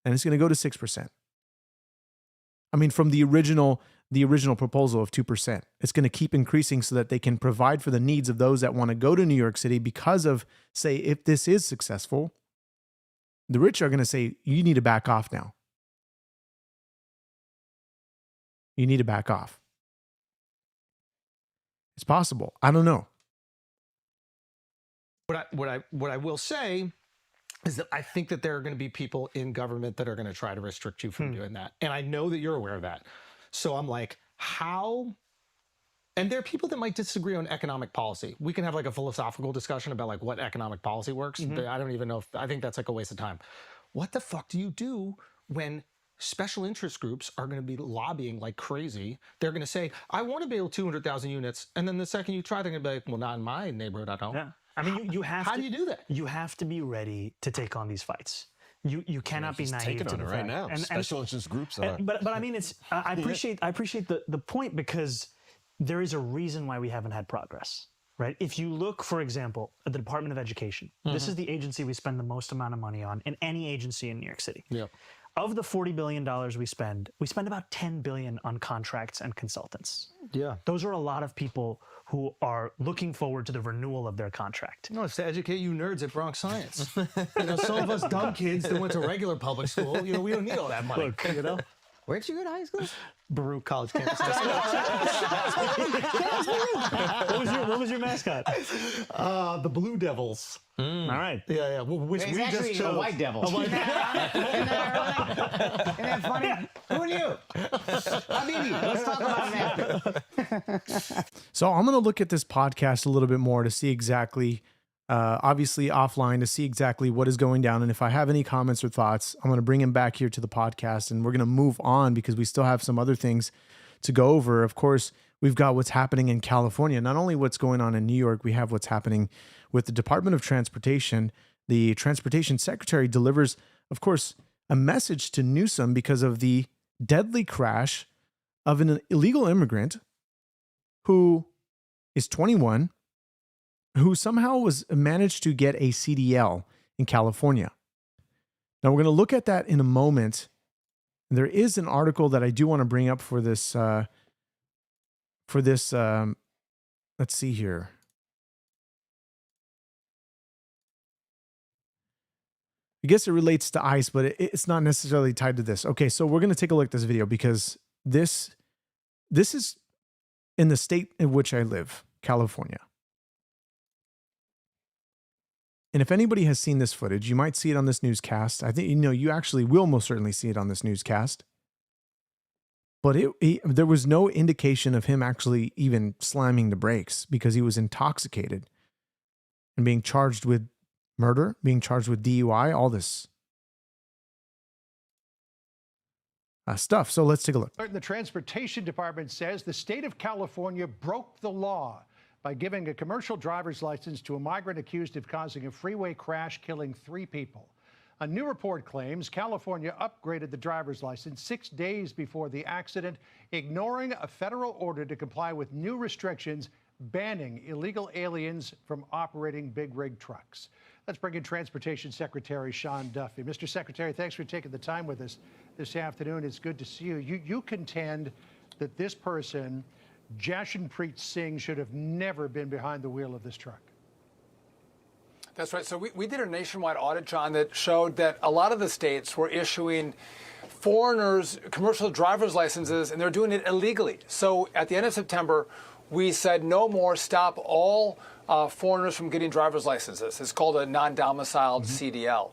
And it's going to go to 6%. I mean, from the original proposal of 2%, it's going to keep increasing so that they can provide for the needs of those that want to go to New York City because of, say, if this is successful, the rich are going to say, you need to back off now. You need to back off. It's possible. I don't know. What I will say is that I think that there are going to be people in government that are going to try to restrict you from doing that. And I know that you're aware of that. So I'm like, how? And there are people that might disagree on economic policy. We can have like a philosophical discussion about like what economic policy works. I don't even know I think that's like a waste of time. What the fuck do you do when special interest groups are going to be lobbying like crazy? They're going to say, I want to build 200,000 units. And then the second you try, they're going to be like, well, not in my neighborhood, I don't. Yeah. I mean, you have How to, do you do that? You have to be ready to take on these fights. You cannot be naive taking to on the it fact. right now. Special interest groups are. But I mean, it's I appreciate the point, because there is a reason why we haven't had progress, right? If you look, for example, at the Department of Education, this is the agency we spend the most amount of money on in any agency in New York City. Yeah. Of the $40 billion we spend about $10 billion on contracts and consultants. Yeah. Those are a lot of people who are looking forward to the renewal of their contract. No, it's to educate you nerds at Bronx Science. Some of us dumb kids that went to regular public school, we don't need all that money. Look, Where'd you go to high school? Baruch College campus. What was your mascot? The Blue Devils. All right. Yeah. Which It's we actually just chose. a white devil. Isn't that funny? Who are you? Habibi, let's talk about it after. So I'm going to look at this podcast a little bit more to see exactly, obviously offline, to see exactly what is going down. And if I have any comments or thoughts, I'm going to bring him back here to the podcast, and we're going to move on because we still have some other things to go over. Of course, we've got what's happening in California. Not only what's going on in New York, we have what's happening with the Department of Transportation. The Transportation Secretary delivers, of course, a message to Newsom because of the deadly crash of an illegal immigrant who is 21, who somehow was managed to get a CDL in California. Now we're going to look at that in a moment. There is an article that I do want to bring up for this. Let's see here. I guess it relates to ICE, but it's not necessarily tied to this. Okay, so we're going to take a look at this video because this is in the state in which I live, California. And if anybody has seen this footage, you might see it on this newscast. I think, you actually will most certainly see it on this newscast. But there was no indication of him actually even slamming the brakes because he was intoxicated and being charged with murder, being charged with DUI, all this stuff. So let's take a look. The Transportation Department says the state of California broke the law by giving a commercial driver's license to a migrant accused of causing a freeway crash, killing 3 people. A new report claims California upgraded the driver's license 6 days before the accident, ignoring a federal order to comply with new restrictions banning illegal aliens from operating big rig trucks. Let's bring in Transportation Secretary Sean Duffy. Mr. Secretary, thanks for taking the time with us this afternoon. It's good to see you. You contend that this person, Jashanpreet Singh, should have never been behind the wheel of this truck. That's right. So we did a nationwide audit, John, that showed that a lot of the states were issuing foreigners commercial driver's licenses, and they're doing it illegally. So at the end of September, we said no more, stop all foreigners from getting driver's licenses. It's called a non-domiciled CDL.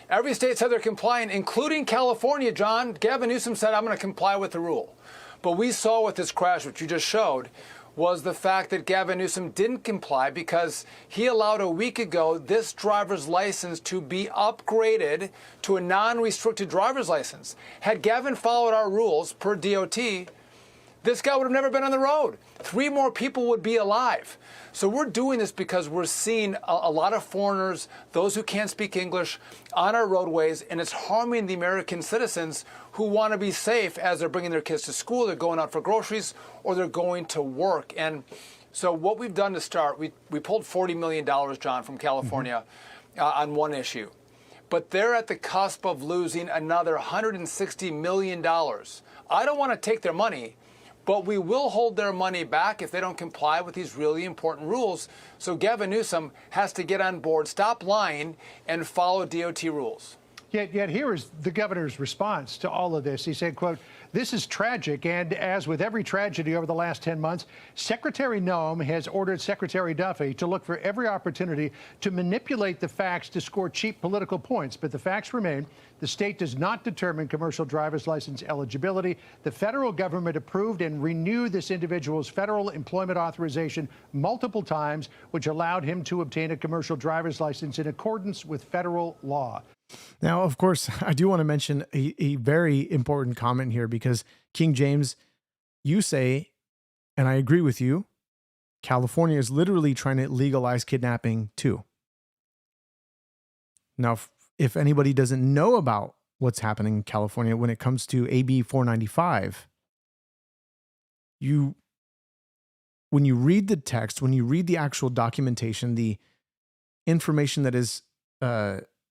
Every state said they're complying, including California, John. Gavin Newsom said, I'm going to comply with the rule. But we saw with this crash, which you just showed, was the fact that Gavin Newsom didn't comply because he allowed a week ago this driver's license to be upgraded to a non-restricted driver's license. Had Gavin followed our rules per DOT, this guy would have never been on the road. 3 more people would be alive. So we're doing this because we're seeing a lot of foreigners, those who can't speak English, on our roadways, and it's harming the American citizens who want to be safe as they're bringing their kids to school, they're going out for groceries, or they're going to work. And so what we've done to start, we pulled $40 million, John, from California on one issue. But they're at the cusp of losing another $160 million. I don't want to take their money, but we will hold their money back if they don't comply with these really important rules. So Gavin Newsom has to get on board, stop lying, and follow DOT rules. Yet here is the governor's response to all of this. He said, quote, "This is tragic, and as with every tragedy over the last 10 months, Secretary Noem has ordered Secretary Duffy to look for every opportunity to manipulate the facts to score cheap political points. But the facts remain. The state does not determine commercial driver's license eligibility. The federal government approved and renewed this individual's federal employment authorization multiple times, which allowed him to obtain a commercial driver's license in accordance with federal law." Now, of course, I do want to mention a very important comment here because King James, you say, and I agree with you, California is literally trying to legalize kidnapping too. Now, if anybody doesn't know about what's happening in California when it comes to AB 495, when you read the text, when you read the actual documentation, the information that is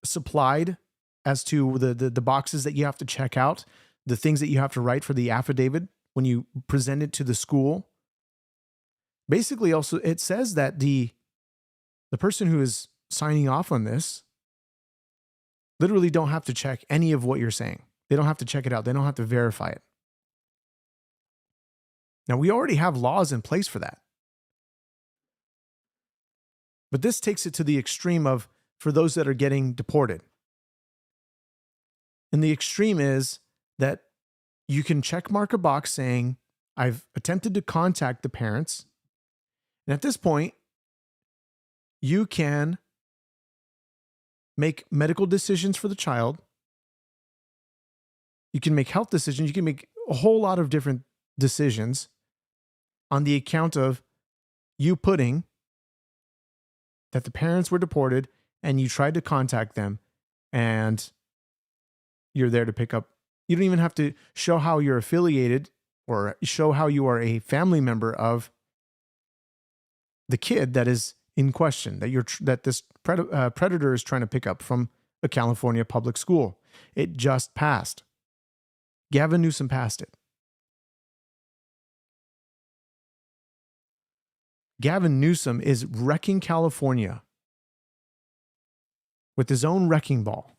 supplied as to the boxes that you have to check out, the things that you have to write for the affidavit when you present it to the school. Basically, also, it says that the person who is signing off on this literally don't have to check any of what you're saying. They don't have to check it out. They don't have to verify it. Now, we already have laws in place for that. But this takes it to the extreme of for those that are getting deported. And the extreme is that you can check mark a box saying, I've attempted to contact the parents. And at this point, you can make medical decisions for the child. You can make health decisions. You can make a whole lot of different decisions on the account of you putting that the parents were deported and you tried to contact them and you're there to pick up. You don't even have to show how you're affiliated or show how you are a family member of the kid that is in question, that this predator is trying to pick up from a California public school. It just passed. Gavin Newsom passed it. Gavin Newsom is wrecking California with his own wrecking ball.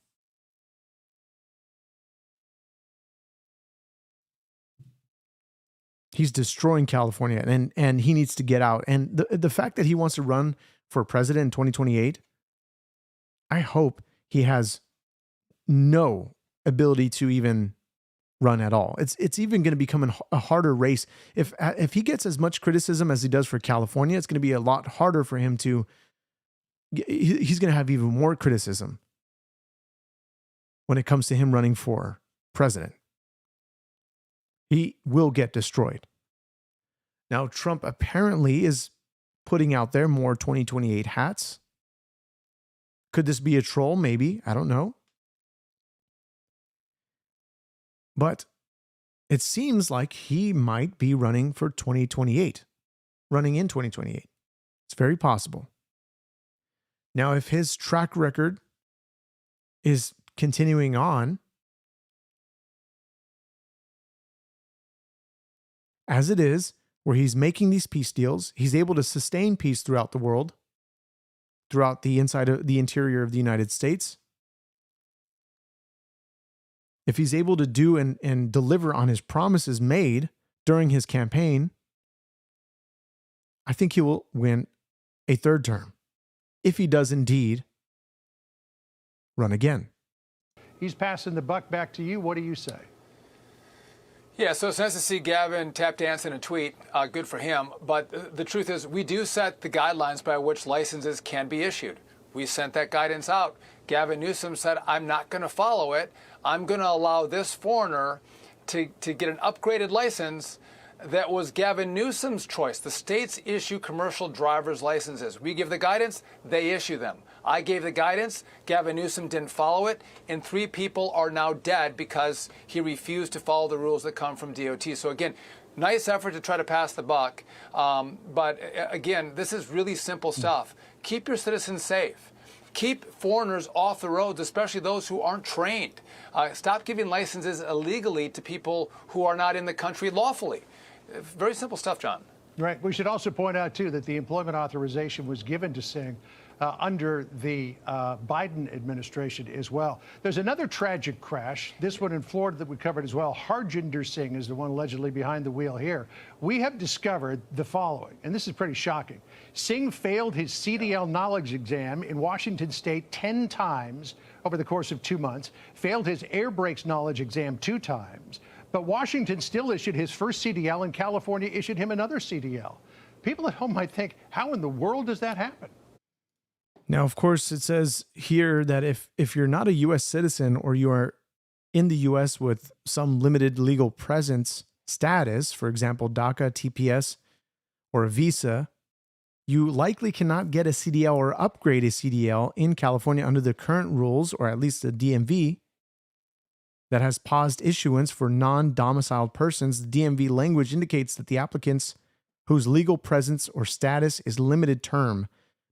He's destroying California, and he needs to get out. And the fact that he wants to run for president in 2028, I hope he has no ability to even run at all. It's even going to become a harder race. If he gets as much criticism as he does for California, it's going to be a lot harder for him to. He's going to have even more criticism when it comes to him running for president. He will get destroyed. Now, Trump apparently is putting out there more 2028 hats. Could this be a troll? Maybe. I don't know. But it seems like he might be running for 2028, running in 2028. It's very possible. Now, if his track record is continuing on, as it is, where he's making these peace deals, he's able to sustain peace throughout the world, throughout the interior of the United States. If he's able to do and deliver on his promises made during his campaign, I think he will win a third term, if he does indeed run again. He's passing the buck back to you. What do you say? Yeah, so it's nice to see Gavin tap dance in a tweet. Good for him. But the truth is, we do set the guidelines by which licenses can be issued. We sent that guidance out. Gavin Newsom said, I'm not going to follow it. I'm going to allow this foreigner to get an upgraded license that was Gavin Newsom's choice. The states issue commercial driver's licenses. We give the guidance, they issue them. I gave the guidance, Gavin Newsom didn't follow it, and 3 people are now dead because he refused to follow the rules that come from DOT. So again, nice effort to try to pass the buck. But again, this is really simple stuff. Keep your citizens safe. Keep foreigners off the roads, especially those who aren't trained. Stop giving licenses illegally to people who are not in the country lawfully. Very simple stuff, John. Right. We should also point out, too, that the employment authorization was given to Singh under the Biden administration as well. There's another tragic crash, this one in Florida that we covered as well. Harjinder Singh is the one allegedly behind the wheel here. We have discovered the following, and this is pretty shocking. Singh failed his CDL knowledge exam in Washington state 10 times over the course of 2 months, failed his air brakes knowledge exam 2 times, but Washington still issued his first CDL and California issued him another CDL. People at home might think, how in the world does that happen? Now, of course, it says here that if you're not a U.S. citizen or you are in the U.S. with some limited legal presence status, for example, DACA, TPS, or a visa, you likely cannot get a CDL or upgrade a CDL in California under the current rules, or at least the DMV that has paused issuance for non-domiciled persons. The DMV language indicates that the applicants whose legal presence or status is limited term,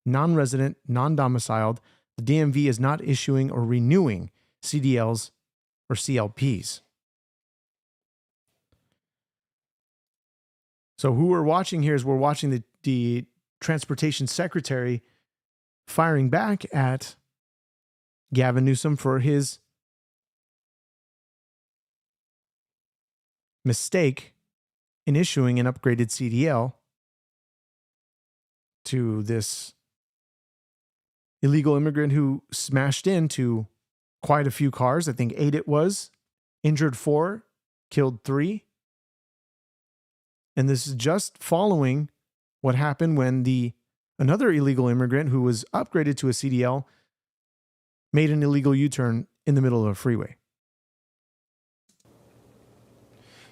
non-resident, non-domiciled, the DMV is not issuing or renewing CDLs or CLPs. So who we're watching here is we're watching the Transportation Secretary firing back at Gavin Newsom for his mistake in issuing an upgraded CDL to this illegal immigrant who smashed into quite a few cars. I think 8 it was, injured 4, killed 3. And this is just following what happened when another illegal immigrant who was upgraded to a CDL made an illegal U-turn in the middle of a freeway.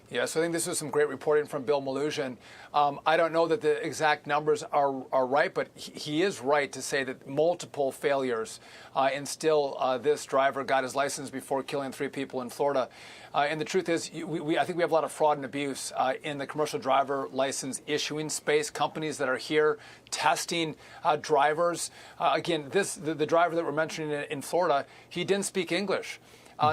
Yeah, so I think this was some great reporting from Bill Malusian. I don't know that the exact numbers are right, but he is right to say that multiple failures and still this driver got his license before killing 3 people in Florida. And the truth is, I think we have a lot of fraud and abuse in the commercial driver license issuing space. Companies that are here testing drivers. Again, the driver that we're mentioning in Florida, he didn't speak English.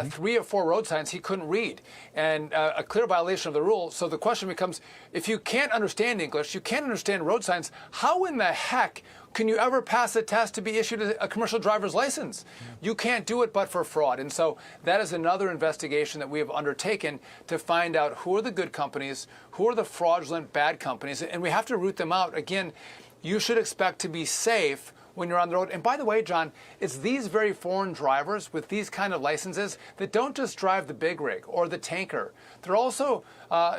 3 or 4 road signs he couldn't read, and a clear violation of the rule. So the question becomes, if you can't understand English, you can't understand road signs, how in the heck can you ever pass a test to be issued a commercial driver's license? You can't do it but for fraud. And so that is another investigation that we have undertaken to find out who are the good companies, who are the fraudulent bad companies, and we have to root them out. Again, you should expect to be safe when you're on the road. And by the way, John, it's these very foreign drivers with these kind of licenses that don't just drive the big rig or the tanker. They're also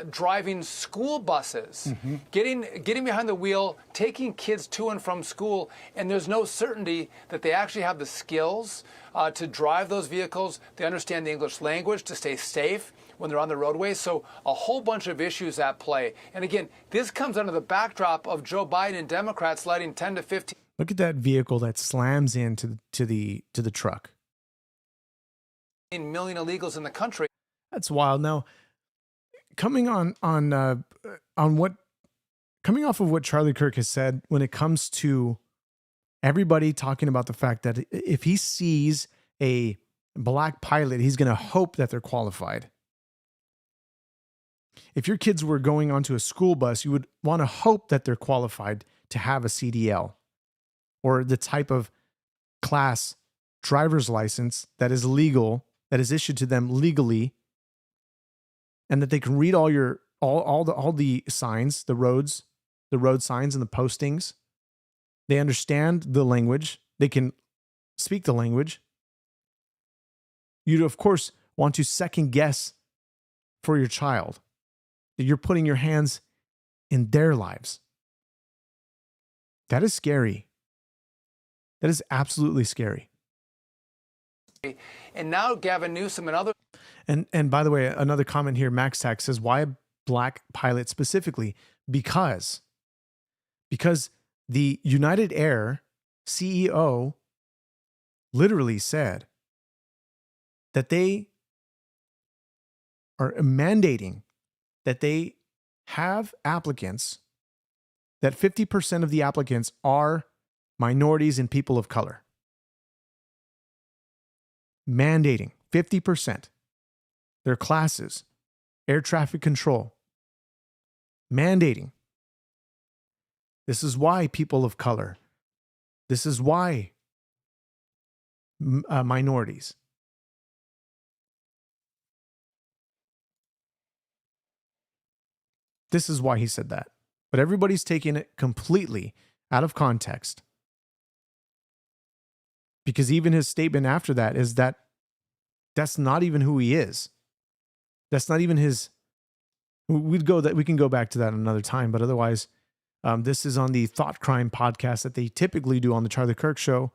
driving school buses, getting behind the wheel, taking kids to and from school, and there's no certainty that they actually have the skills to drive those vehicles. They understand the English language to stay safe when they're on the roadways. So a whole bunch of issues at play. And again, this comes under the backdrop of Joe Biden and Democrats letting 10 to 15 Look at that vehicle that slams into the truck. million illegals in the country. That's wild. Now, coming off of what Charlie Kirk has said when it comes to everybody talking about the fact that if he sees a black pilot, he's going to hope that they're qualified. If your kids were going onto a school bus, you would want to hope that they're qualified to have a CDL or the type of class driver's license that is legal, that is issued to them legally, and that they can read all the signs, the road signs and the postings. They understand the language. They can speak the language. You'd, of course, want to second guess for your child that you're putting your hands in their lives. That is scary. That is absolutely scary. And now Gavin Newsom and others. And by the way, another comment here, Max Tack says, why a black pilot specifically? Because the United Air CEO literally said that they are mandating that they have applicants, that 50% of the applicants are minorities and people of color. Mandating 50%. Their classes, air traffic control. Mandating. This is why people of color. This is why minorities. This is why he said that. But everybody's taking it completely out of context. Because even his statement after that is that that's not even who he is. That's not even his. We can go back to that another time, but otherwise, this is on the Thought Crime podcast that they typically do on the Charlie Kirk Show.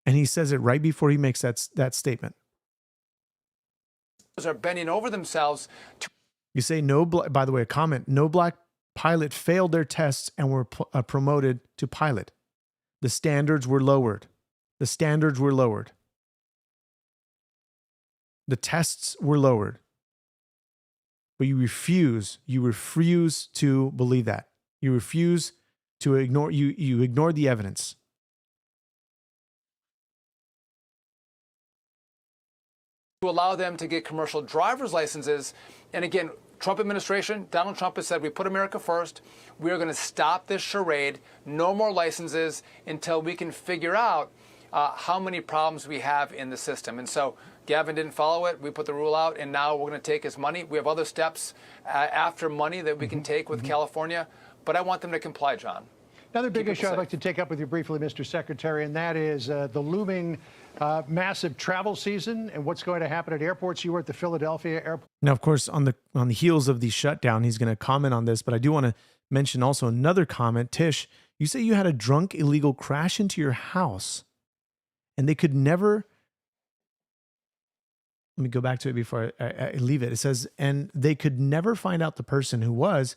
And he says it right before he makes that statement. Are bending over themselves to. You say by the way, a comment, no black pilot failed their tests and were promoted to pilot. The standards were lowered. The standards were lowered. The tests were lowered. But you refuse to believe that. You refuse to ignore, you ignore the evidence. To allow them to get commercial driver's licenses. And again, Trump administration, Donald Trump has said, we put America first. We are going to stop this charade. No more licenses until we can figure out how many problems we have in the system. And so Gavin didn't follow it. We put the rule out, and now we're going to take his money. We have other steps after money that we can take with California, but I want them to comply, John. Another big issue I'd like to take up with you briefly, Mr. Secretary, and that is the looming massive travel season and what's going to happen at airports. You were at the Philadelphia airport. Now, of course, on the heels of the shutdown, he's going to comment on this, but I do want to mention also another comment. Tish, you say you had a drunk illegal crash into your house, and they could never. Let me go back to it before I leave it. It says, and they could never find out the person who it was.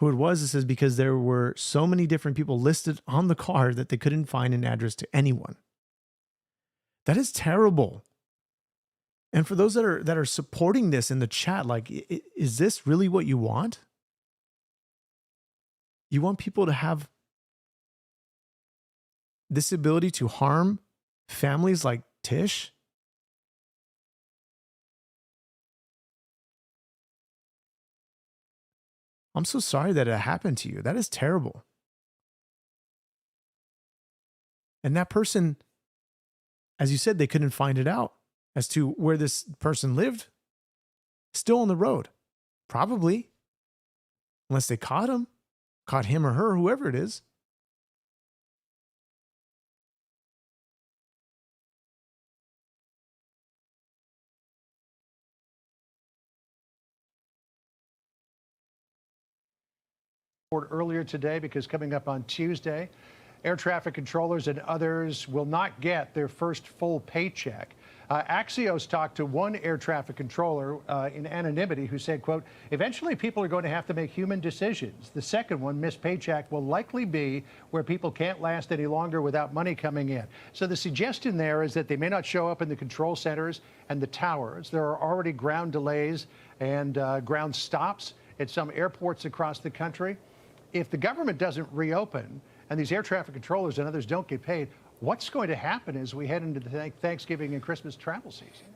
It says, because there were so many different people listed on the car that they couldn't find an address to anyone. That is terrible. And for those that are supporting this in the chat, like, is this really what you want? You want people to have this ability to harm families like Tish? I'm so sorry that it happened to you. That is terrible. And that person, as you said, they couldn't find it out as to where this person lived. Still on the road. Probably. Unless they caught him or her, whoever it is. Earlier today, because coming up on Tuesday, air traffic controllers and others will not get their first full paycheck. Axios talked to one air traffic controller in anonymity who said, quote, eventually people are going to have to make human decisions. The second one, missed paycheck, will likely be where people can't last any longer without money coming in. So the suggestion there is that they may not show up in the control centers and the towers. There are already ground delays and ground stops at some airports across the country. If the government doesn't reopen and these air traffic controllers and others don't get paid, what's going to happen as we head into the Thanksgiving and Christmas travel season?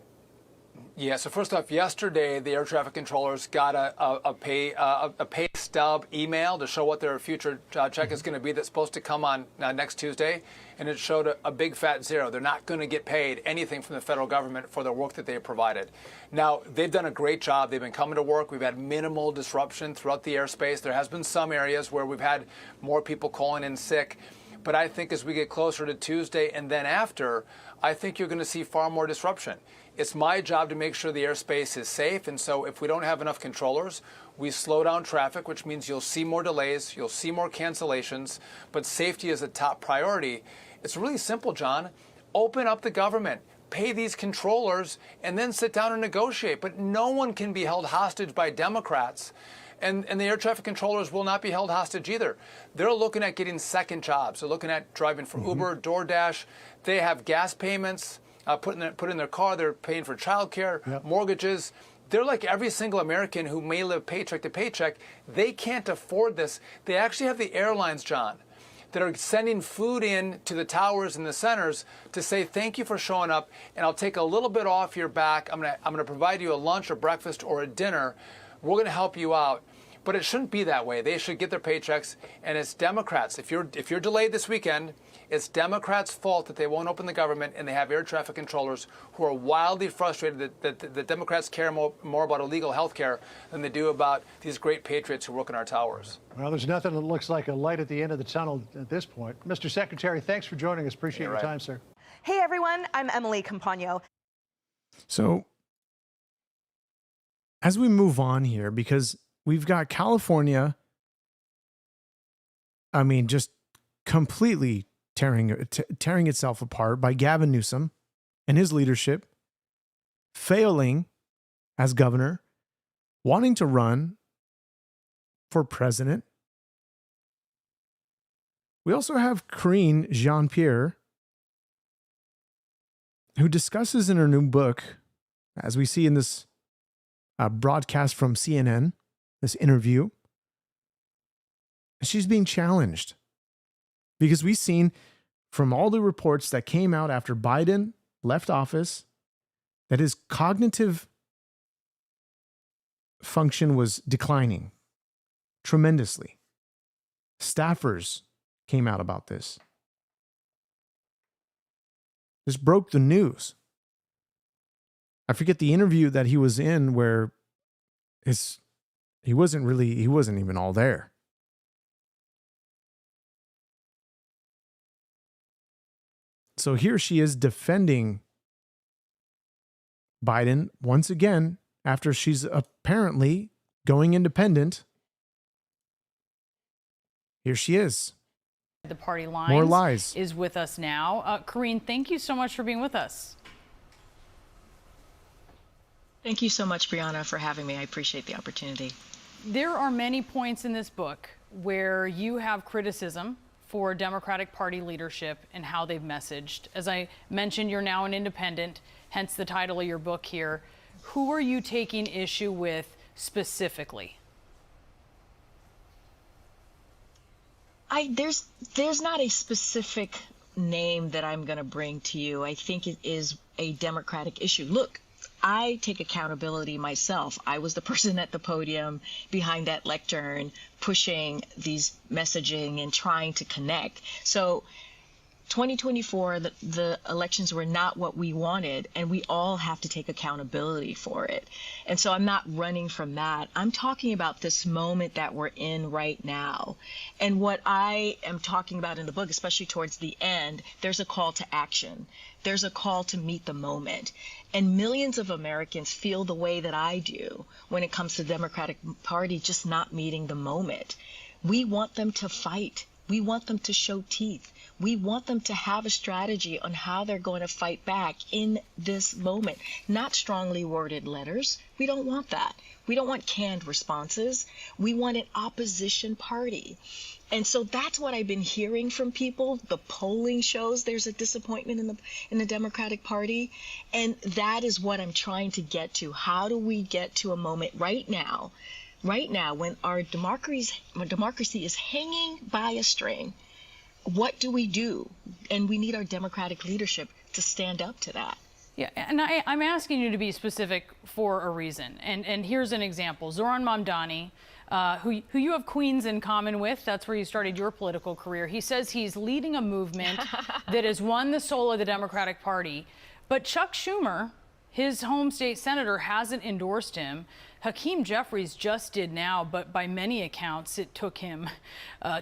Yeah, so first off, yesterday the air traffic controllers got a pay stub email to show what their future check is going to be that's supposed to come on next Tuesday, and it showed a big fat zero. They're not going to get paid anything from the federal government for the work that they provided. Now, they've done a great job. They've been coming to work. We've had minimal disruption throughout the airspace. There has been some areas where we've had more people calling in sick. But I think as we get closer to Tuesday and then after, I think you're going to see far more disruption. It's my job to make sure the airspace is safe. And so if we don't have enough controllers, we slow down traffic, which means you'll see more delays, you'll see more cancellations, but safety is a top priority. It's really simple, John. Open up the government, pay these controllers, and then sit down and negotiate. But no one can be held hostage by Democrats. And the air traffic controllers will not be held hostage either. They're looking at getting second jobs. They're looking at driving for Uber, DoorDash. They have gas payments, put in their car. They're paying for childcare, mortgages. They're like every single American who may live paycheck to paycheck. They can't afford this. They actually have the airlines, John, that are sending food in to the towers and the centers to say thank you for showing up, and I'll take a little bit off your back. I'm gonna provide you a lunch or breakfast or a dinner. We're gonna help you out. But it shouldn't be that way. They should get their paychecks, and it's Democrats. If you're delayed this weekend, it's Democrats' fault that they won't open the government and they have air traffic controllers who are wildly frustrated that the Democrats care more about illegal health care than they do about these great patriots who work in our towers. Well, there's nothing that looks like a light at the end of the tunnel at this point. Mr. Secretary, thanks for joining us. Appreciate your time, sir. Hey, everyone. I'm Emily Campagno. So as we move on here, because we've got California, I mean, just completely tearing itself apart by Gavin Newsom and his leadership, failing as governor, wanting to run for president. We also have Karine Jean-Pierre, who discusses in her new book, as we see in this broadcast from CNN, this interview, she's being challenged because we've seen from all the reports that came out after Biden left office that his cognitive function was declining tremendously. Staffers came out about this. This broke the news. I forget the interview that he was in where he wasn't even all there. So here she is defending Biden once again after she's apparently going independent. Here she is. The party lines. More lies. Is with us now. Karine, thank you so much for being with us. Thank you so much, Brianna, for having me. I appreciate the opportunity. There are many points in this book where you have criticism for Democratic Party leadership and how they've messaged. As I mentioned, you're now an independent, hence the title of your book here. Who are you taking issue with specifically? There's not a specific name that I'm going to bring to you. I think it is a Democratic issue. Look, I take accountability myself. I was the person at the podium behind that lectern pushing these messaging and trying to connect. So 2024, the elections were not what we wanted, and we all have to take accountability for it. And so I'm not running from that. I'm talking about this moment that we're in right now. And what I am talking about in the book, especially towards the end, there's a call to action. There's a call to meet the moment. And millions of Americans feel the way that I do when it comes to the Democratic Party just not meeting the moment. We want them to fight. We want them to show teeth. We want them to have a strategy on how they're going to fight back in this moment, not strongly worded letters. We don't want that. We don't want canned responses. We want an opposition party. And so that's what I've been hearing from people. The polling shows there's a disappointment in the Democratic Party. And that is what I'm trying to get to. How do we get to a moment right now when our democracy is hanging by a string? What do we do? And we need our Democratic leadership to stand up to that. Yeah, and I'm asking you to be specific for a reason. And here's an example. Zohran Mamdani, who you have Queens in common with, that's where you started your political career. He says he's leading a movement that has won the soul of the Democratic Party. But Chuck Schumer His home state senator hasn't endorsed him. Hakeem Jeffries just did now, but by many accounts, it took him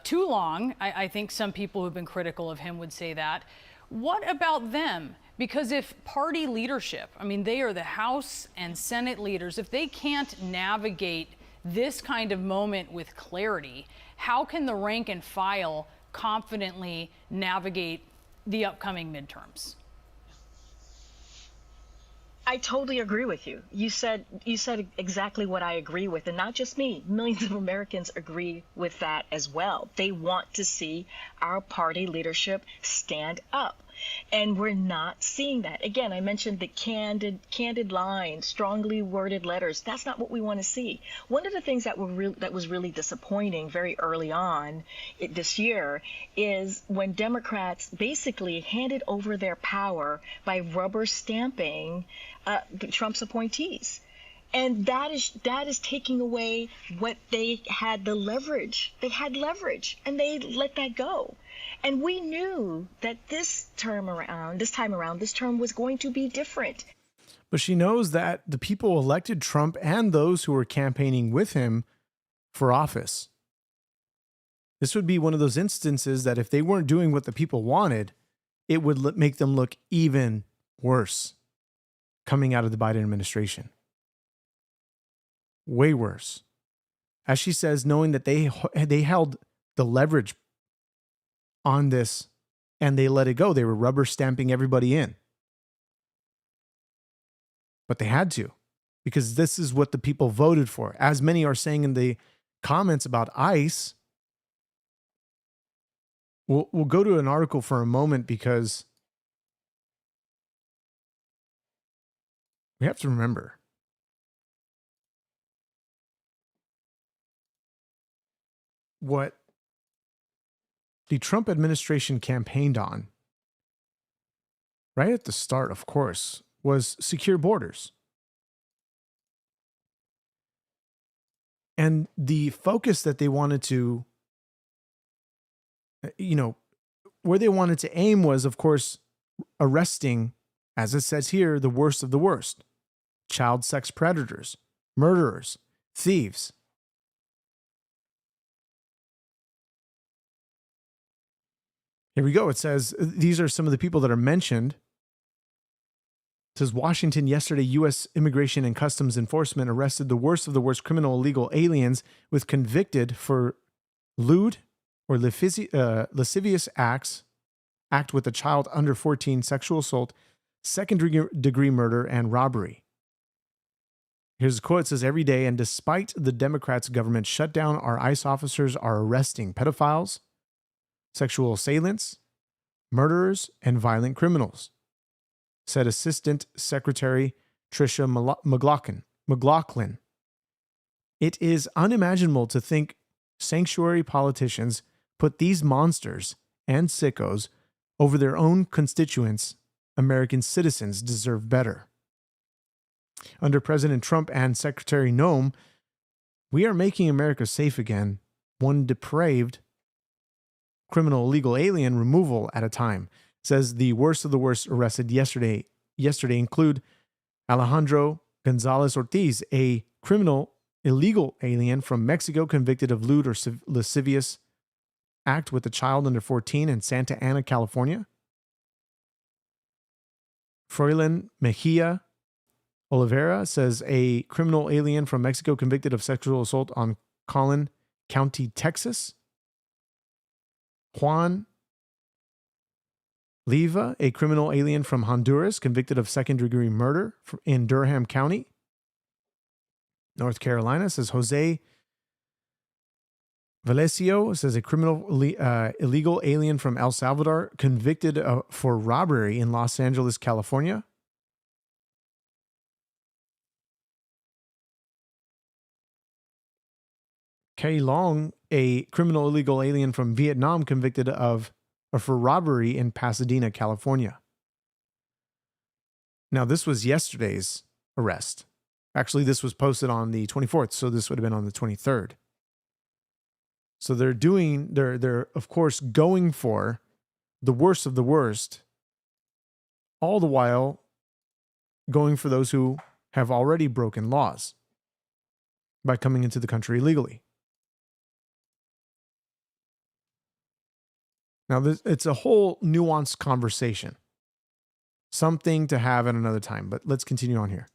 too long. I think some people who've been critical of him would say that. What about them? Because if party leadership, I mean, they are the House and Senate leaders, if they can't navigate this kind of moment with clarity, how can the rank and file confidently navigate the upcoming midterms? I totally agree with you. You said exactly what I agree with, and not just me. Millions of Americans agree with that as well. They want to see our party leadership stand up. And we're not seeing that. Again, I mentioned the candid lines, strongly worded letters. That's not what we want to see. One of the things that was really disappointing very early on this year is when Democrats basically handed over their power by rubber stamping Trump's appointees. And that is taking away what they had, the leverage. They had leverage, and they let that go. And we knew that this term was going to be different. But she knows that the people elected Trump and those who were campaigning with him for office. This would be one of those instances that if they weren't doing what the people wanted, it would make them look even worse coming out of the Biden administration. Way worse. As she says, knowing that they held the leverage on this and they let it go. They were rubber stamping everybody in. But they had to, because this is what the people voted for. As many are saying in the comments about ICE, we'll go to an article for a moment because we have to remember what the Trump administration campaigned on right at the start, of course, was secure borders. And the focus that they wanted to, where they wanted to aim was, of course, arresting, as it says here, the worst of the worst: child sex predators, murderers, thieves. Here we go. It says these are some of the people that are mentioned. It says Washington yesterday, U.S. Immigration and Customs Enforcement arrested the worst of the worst criminal illegal aliens with convicted for lewd or lascivious act with a child under 14, sexual assault, second-degree murder, and robbery. Here's a quote. It says, every day, and despite the Democrats' government shutdown, our ICE officers are arresting pedophiles, sexual assailants, murderers, and violent criminals, said Assistant Secretary Tricia McLaughlin. It is unimaginable to think sanctuary politicians put these monsters and sickos over their own constituents. American citizens deserve better. Under President Trump and Secretary Noem, we are making America safe again, one depraved criminal illegal alien removal at a time. Says the worst of the worst arrested yesterday include Alejandro Gonzalez Ortiz, a criminal illegal alien from Mexico convicted of lewd or lascivious act with a child under 14 in Santa Ana, California. Froilan Mejia Oliveira says a criminal alien from Mexico convicted of sexual assault on Collin County, Texas. Juan Leva, a criminal alien from Honduras convicted of second-degree murder in Durham County, North Carolina, says Jose Valesio, says a criminal illegal alien from El Salvador convicted for robbery in Los Angeles, California. Kay Long, a criminal illegal alien from Vietnam convicted for robbery in Pasadena, California. Now, this was yesterday's arrest. Actually, this was posted on the 24th, so this would have been on the 23rd. So they're of course going for the worst of the worst, all the while going for those who have already broken laws by coming into the country illegally. Now, it's a whole nuanced conversation, something to have at another time, but let's continue on here.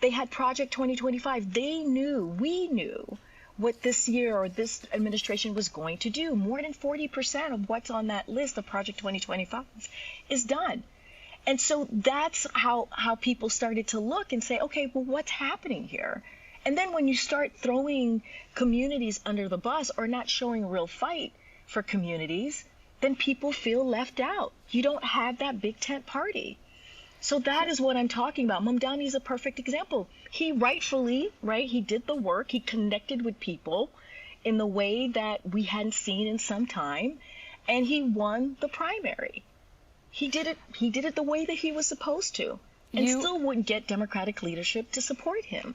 They had Project 2025. We knew what this year or this administration was going to do. More than 40% of what's on that list of Project 2025 is done. And so that's how people started to look and say, okay, well, what's happening here? And then when you start throwing communities under the bus or not showing a real fight for communities, then people feel left out. You don't have that big tent party. So that is what I'm talking about. Mamdani is a perfect example. He rightfully, right, he did the work. He connected with people in the way that we hadn't seen in some time, and he won the primary. He did it the way that he was supposed to, and still wouldn't get Democratic leadership to support him.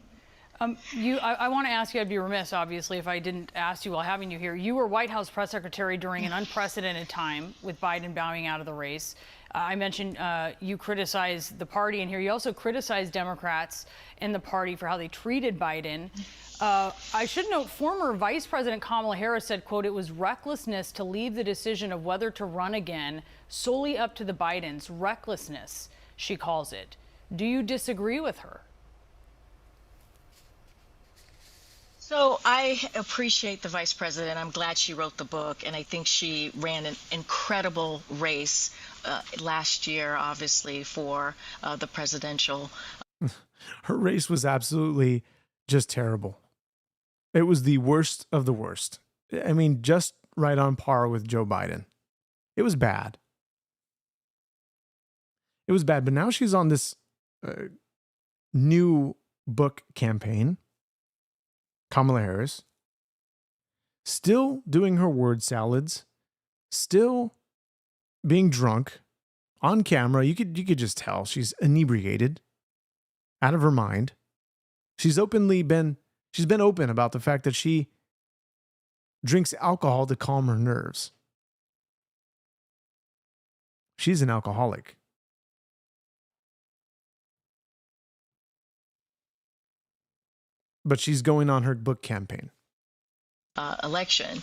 I want to ask you, I'd be remiss, obviously, if I didn't ask you while having you here. You were White House press secretary during an unprecedented time with Biden bowing out of the race. I mentioned you criticized the party in here. You also criticized Democrats in the party for how they treated Biden. I should note, former Vice President Kamala Harris said, quote, "It was recklessness to leave the decision of whether to run again solely up to the Bidens." Recklessness, she calls it. Do you disagree with her? So I appreciate the vice president. I'm glad she wrote the book, and I think she ran an incredible race last year, obviously, for the presidential. Her race was absolutely just terrible. It was the worst of the worst. I mean, just right on par with Joe Biden. It was bad. It was bad, but now she's on this new book campaign. Kamala Harris, still doing her word salads, still being drunk on camera. You could just tell she's inebriated, out of her mind. She's been open about the fact that she drinks alcohol to calm her nerves. She's an alcoholic. But she's going on her book campaign. Election.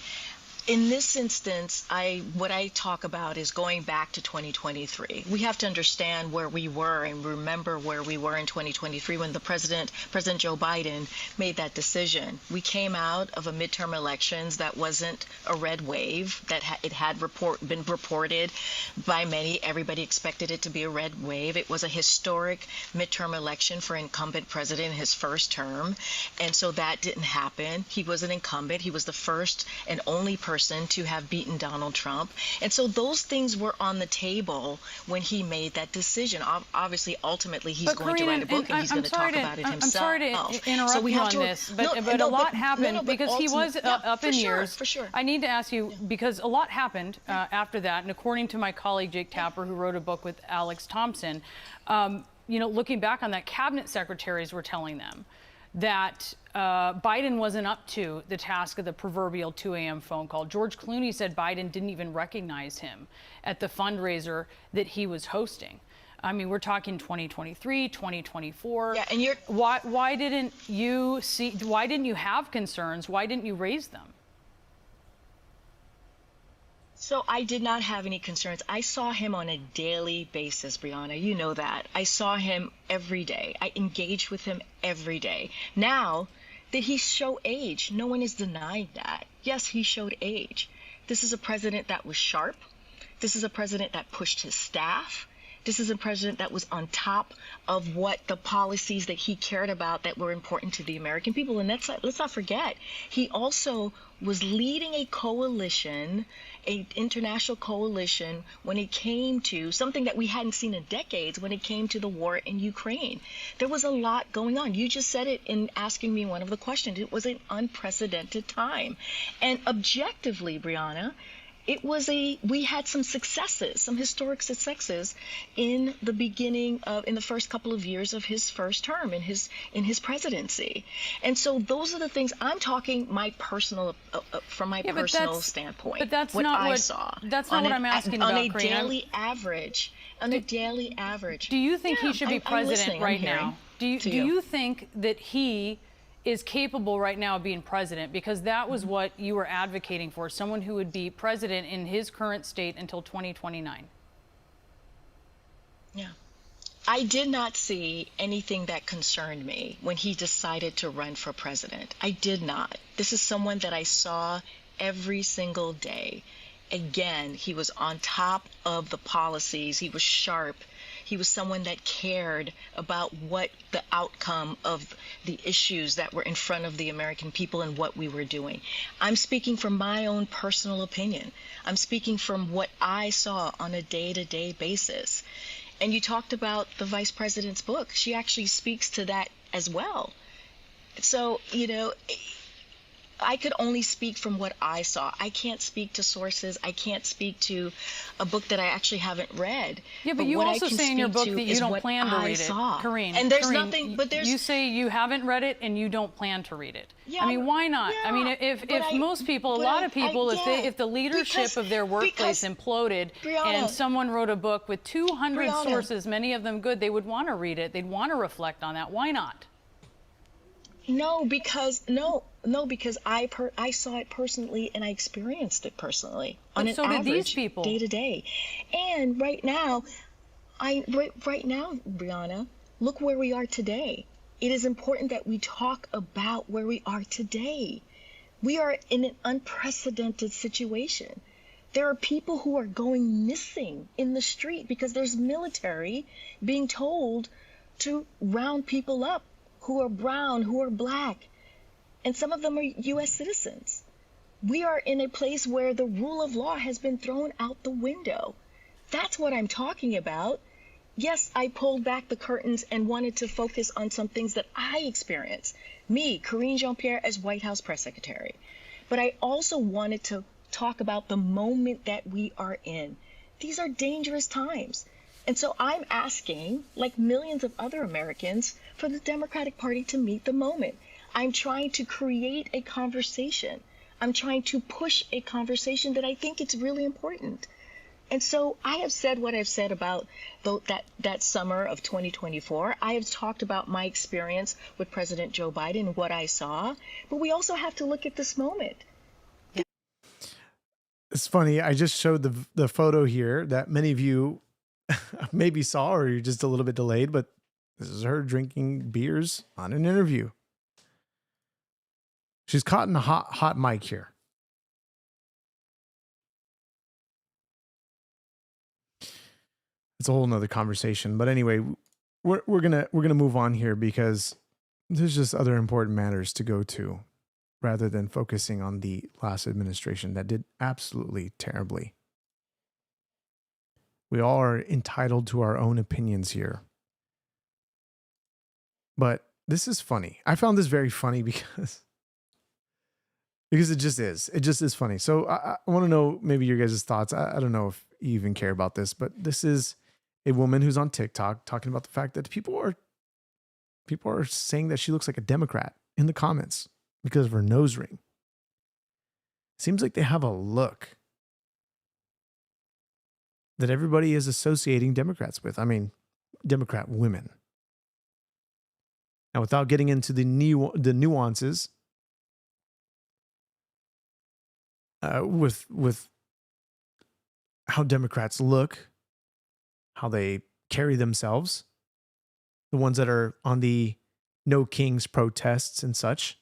In this instance, what I talk about is going back to 2023. We have to understand where we were and remember where we were in 2023 when President Joe Biden made that decision. We came out of a midterm elections that wasn't a red wave, that it had been reported by many. Everybody expected it to be a red wave. It was a historic midterm election for incumbent president in his first term. And so that didn't happen. He was an incumbent. He was the first and only person to have beaten Donald Trump. And so those things were on the table when he made that decision. Obviously, ultimately, he's going to write a book and he's going to talk about it himself. I'm sorry to interrupt you on this, but a lot happened because he was up in years. For sure. I need to ask you, because a lot happened after that, and according to my colleague Jake Tapper, who wrote a book with Alex Thompson, looking back on that, cabinet secretaries were telling them that Biden wasn't up to the task of the proverbial 2 a.m. phone call. George Clooney said Biden didn't even recognize him at the fundraiser that he was hosting. I mean, we're talking 2023, 2024. Yeah, and why didn't you have concerns? Why didn't you raise them? So I did not have any concerns. I saw him on a daily basis, Brianna. You know that. I saw him every day. I engaged with him every day. Now, did he show age? No one is denying that. Yes, he showed age. This is a president that was sharp. This is a president that pushed his staff. This is a president that was on top of what the policies that he cared about that were important to the American people. And let's not forget, he also was leading a coalition, an international coalition, when it came to something that we hadn't seen in decades, when it came to the war in Ukraine. There was a lot going on. You just said it in asking me one of the questions. It was an unprecedented time. And objectively, Brianna, we had some successes, some historic successes in the first couple of years of his first term in his presidency. And so those are the things I'm talking from my personal standpoint. But that's what not I what saw. That's not what I'm asking about, on a Karine. daily average. On a daily average. Do you think he should be president right now? Do you think that he is capable right now of being president? Because that was what you were advocating for, someone who would be president in his current state until 2029. Yeah. I did not see anything that concerned me when he decided to run for president. I did not. This is someone that I saw every single day. Again, he was on top of the policies. He was sharp. He was someone that cared about what the outcome of the issues that were in front of the American people and what we were doing. I'm speaking from my own personal opinion. I'm speaking from what I saw on a day-to-day basis. And you talked about the vice president's book. She actually speaks to that as well. So, I could only speak from what I saw. I can't speak to sources. I can't speak to a book that I actually haven't read. Yeah, but you also say in your book that you don't plan to read it, Karine. And there's nothing, but there's... You say you haven't read it and you don't plan to read it. Yeah, I mean, why not? Yeah, I mean, if most people, a lot of people, if the leadership of their workplace imploded and someone wrote a book with 200 sources, many of them good, they would want to read it. They'd want to reflect on that. Why not? No, because I saw it personally and I experienced it personally on an so did average these people. Day to day. And right now, Brianna, look where we are today. It is important that we talk about where we are today. We are in an unprecedented situation. There are people who are going missing in the street because there's military being told to round people up who are brown, who are black, and some of them are U.S. citizens. We are in a place where the rule of law has been thrown out the window. That's what I'm talking about. Yes, I pulled back the curtains and wanted to focus on some things that I experienced. Me, Karine Jean-Pierre, as White House press secretary. But I also wanted to talk about the moment that we are in. These are dangerous times. And so I'm asking, like millions of other Americans, for the Democratic Party to meet the moment. I'm trying to create a conversation. I'm trying to push a conversation that I think it's really important. And so I have said what I've said about that summer of 2024. I have talked about my experience with President Joe Biden, what I saw. But we also have to look at this moment. It's funny. I just showed the photo here that many of you maybe saw, or you're just a little bit delayed, but this is her drinking beers on an interview. She's caught in a hot mic here. It's a whole nother conversation. But anyway, we're gonna move on here because there's just other important matters to go to rather than focusing on the last administration that did absolutely terribly. We all are entitled to our own opinions here. But this is funny. I found this very funny because it just is. It just is funny. So I want to know maybe your guys' thoughts. I don't know if you even care about this, but this is a woman who's on TikTok talking about the fact that people are saying that she looks like a Democrat in the comments because of her nose ring. Seems like they have a look that everybody is associating Democrats with. I mean, Democrat women. Now, without getting into the nuances with how Democrats look, how they carry themselves, the ones that are on the No Kings protests and such.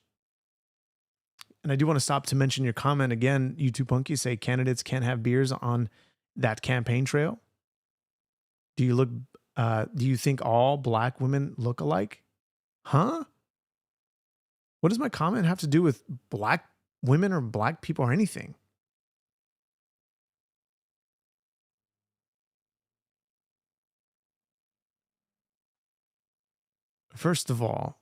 And I do want to stop to mention your comment again, YouTube Punk. You say candidates can't have beers on that campaign trail. Do you think all black women look alike? Huh? What does my comment have to do with black women or black people or anything? First of all,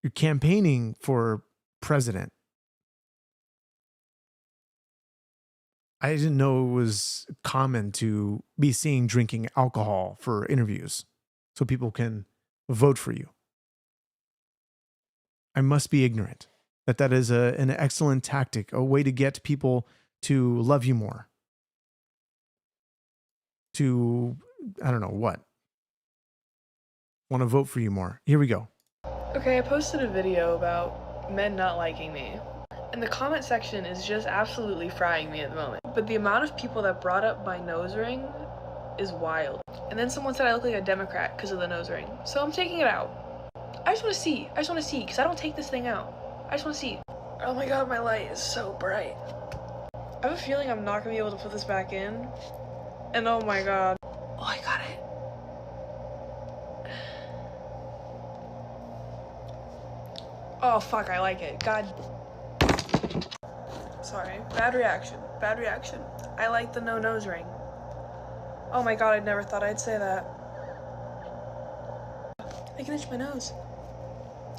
you're campaigning for president. I didn't know it was common to be seen drinking alcohol for interviews so people can vote for you. I must be ignorant that is an excellent tactic, a way to get people to love you more. To, I don't know what. Want to vote for you more. Here we go. Okay, I posted a video about men not liking me. And the comment section is just absolutely frying me at the moment. But the amount of people that brought up my nose ring is wild. And then someone said I look like a Democrat because of the nose ring. So I'm taking it out. I just want to see, because I don't take this thing out. I just want to see. Oh my god, my light is so bright. I have a feeling I'm not going to be able to put this back in. And oh my god. Oh, I got it. Oh fuck, I like it. God. Sorry. Bad reaction. Bad reaction. I like the no nose ring. Oh my god, I never thought I'd say that. I can itch my nose.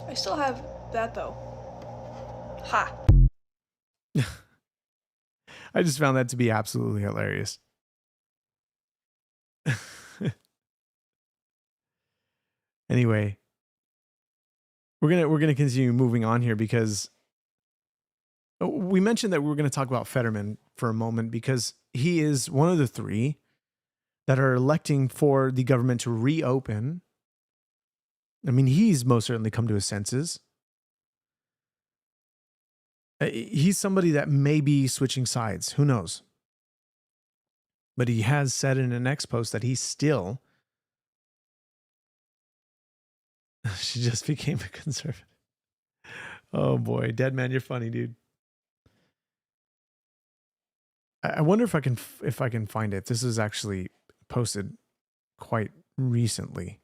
I still have that though. Ha. I just found that to be absolutely hilarious. Anyway, we're gonna continue moving on here because we mentioned that we were going to talk about Fetterman for a moment because he is one of the three that are electing for the government to reopen. I mean, he's most certainly come to his senses. He's somebody that may be switching sides. Who knows? But he has said in an X post that he's still. She just became a conservative. Oh boy, dead man, you're funny, dude. I wonder if I can find it. This is actually posted quite recently.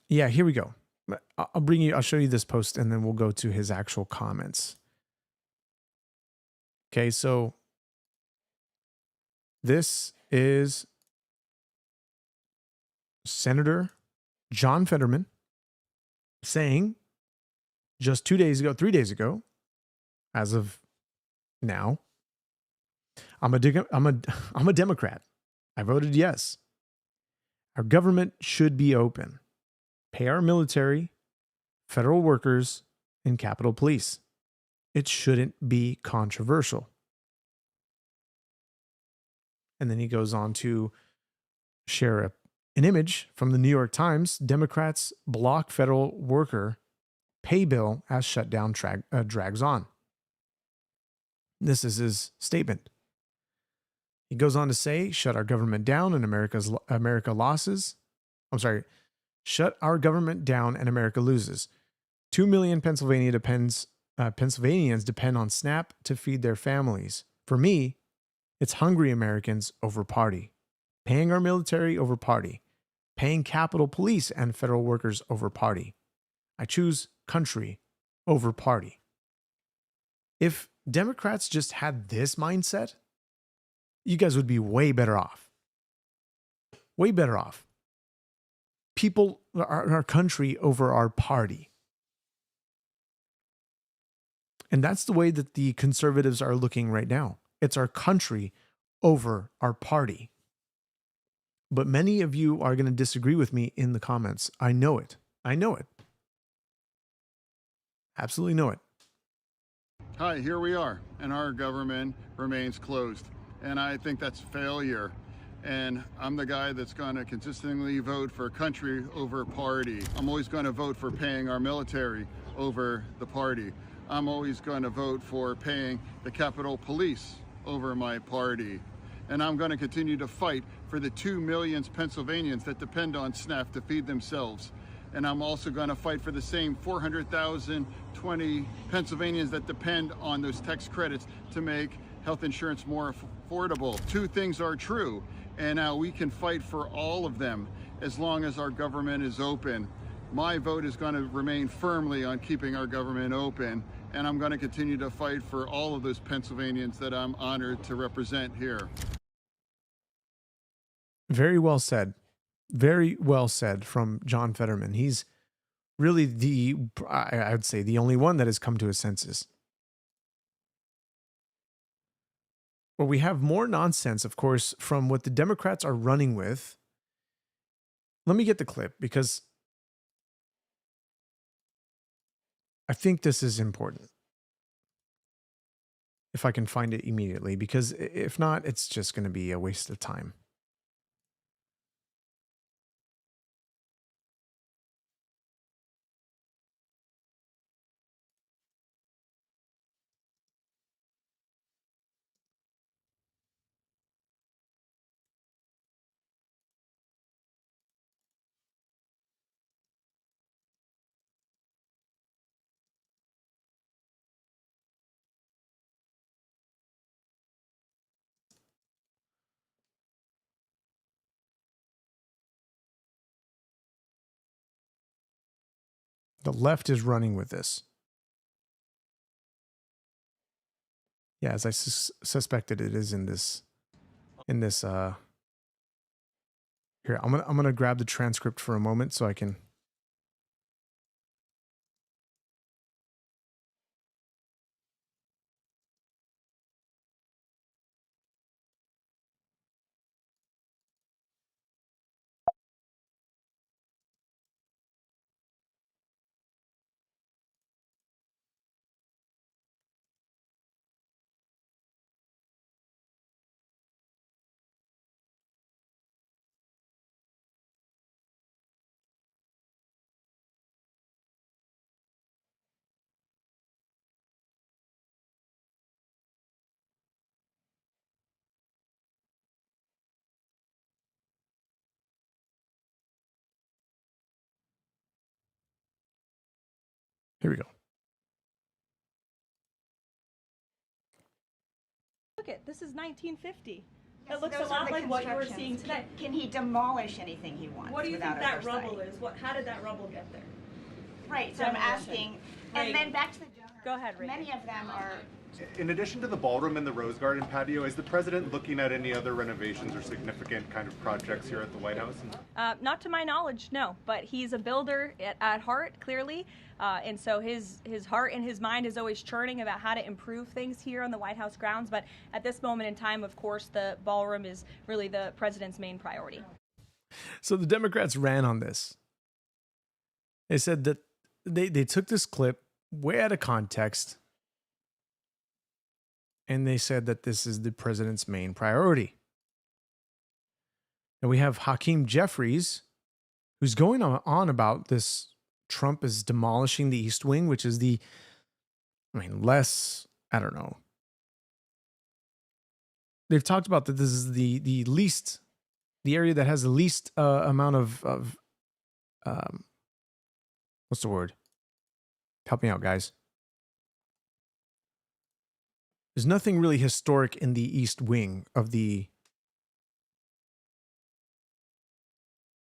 Yeah, here we go. I'll show you this post and then we'll go to his actual comments. Okay, so this is Senator John Fetterman saying just 3 days ago, as of now, I'm a Democrat. I voted yes. Our government should be open. Pay our military, federal workers, and Capitol Police. It shouldn't be controversial. And then he goes on to share an image from the New York Times. Democrats block federal worker pay bill as shutdown drags on. This is his statement. He goes on to say, shut our government down and America loses. I'm sorry. Shut our government down and America loses. 2 million Pennsylvanians depend on SNAP to feed their families. For me, it's hungry Americans over party. Paying our military over party. Paying Capitol Police and federal workers over party. I choose country over party. If Democrats just had this mindset, you guys would be way better off. Way better off. People, our country over our party. And that's the way that the conservatives are looking right now. It's our country over our party. But many of you are going to disagree with me in the comments. I know it. I know it. Absolutely know it. Hi, here we are, and our government remains closed. And I think that's failure. And I'm the guy that's going to consistently vote for country over party. I'm always going to vote for paying our military over the party. I'm always going to vote for paying the Capitol Police over my party. And I'm going to continue to fight for the 2 million Pennsylvanians that depend on SNAP to feed themselves. And I'm also going to fight for the same 400,020 Pennsylvanians that depend on those tax credits to make health insurance more affordable. Two things are true, and now we can fight for all of them as long as our government is open. My vote is going to remain firmly on keeping our government open, and I'm going to continue to fight for all of those Pennsylvanians that I'm honored to represent here. Very well said. Very well said from John Fetterman. He's really I would say the only one that has come to his senses. Well, we have more nonsense, of course, from what the Democrats are running with. Let me get the clip because I think this is important. If I can find it immediately, because if not, it's just going to be a waste of time. The left is running with this. Yeah, as I suspected, it is in this. Here, I'm gonna grab the transcript for a moment so I can. Here we go. Look at this is 1950. Yes, It looks a those are lot the like what you were constructions. seeing today. Can he demolish anything he wants? What do you think without that oversight? rubble is? How did that rubble get there? Right. So I'm Demolition. asking, Right. and then back to the donors. Go ahead, Reagan. Many of them are. In addition to the ballroom and the Rose Garden patio, is the president looking at any other renovations or significant kind of projects here at the White House? Not to my knowledge, no. But he's a builder at heart, clearly, and so his heart and his mind is always churning about how to improve things here on the White House grounds. But at this moment in time, of course, the ballroom is really the president's main priority. So the Democrats ran on this. They said that they took this clip way out of context. And they said that this is the president's main priority. And we have Hakeem Jeffries, who's going on about this. Trump is demolishing the East Wing, which is I don't know. They've talked about that this is the area that has the least amount of what's the word? Help me out, guys. There's nothing really historic in the East Wing of the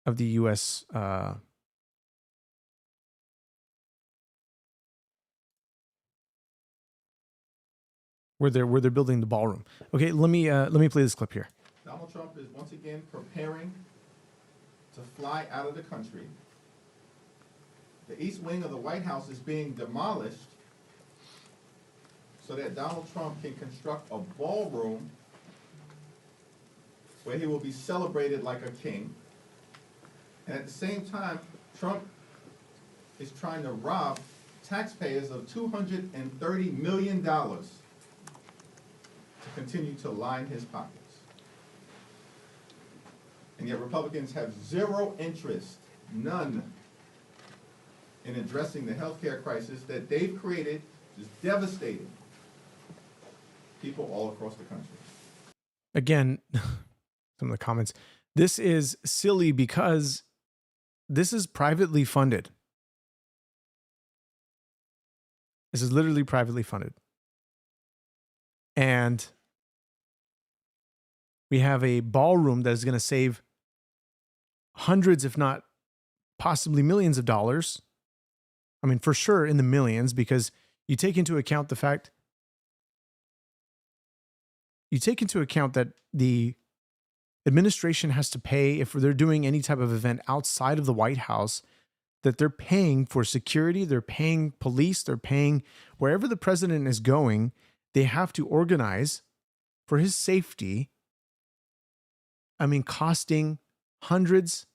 U.S. Where they're building the ballroom. Okay, let me play this clip here. Donald Trump is once again preparing to fly out of the country. The East Wing of the White House is being demolished so that Donald Trump can construct a ballroom where he will be celebrated like a king. And at the same time, Trump is trying to rob taxpayers of $230 million to continue to line his pockets. And yet Republicans have zero interest, none, in addressing the healthcare crisis that they've created, is devastating people all across the country. Again, some of the comments. This is silly because this is privately funded. This is literally privately funded. And we have a ballroom that is going to save hundreds, if not possibly millions of dollars. I mean, for sure in the millions, because you take into account the fact that the administration has to pay if they're doing any type of event outside of the White House. that they're paying for security, they're paying police, they're paying wherever the president is going, they have to organize for his safety. I mean, costing hundreds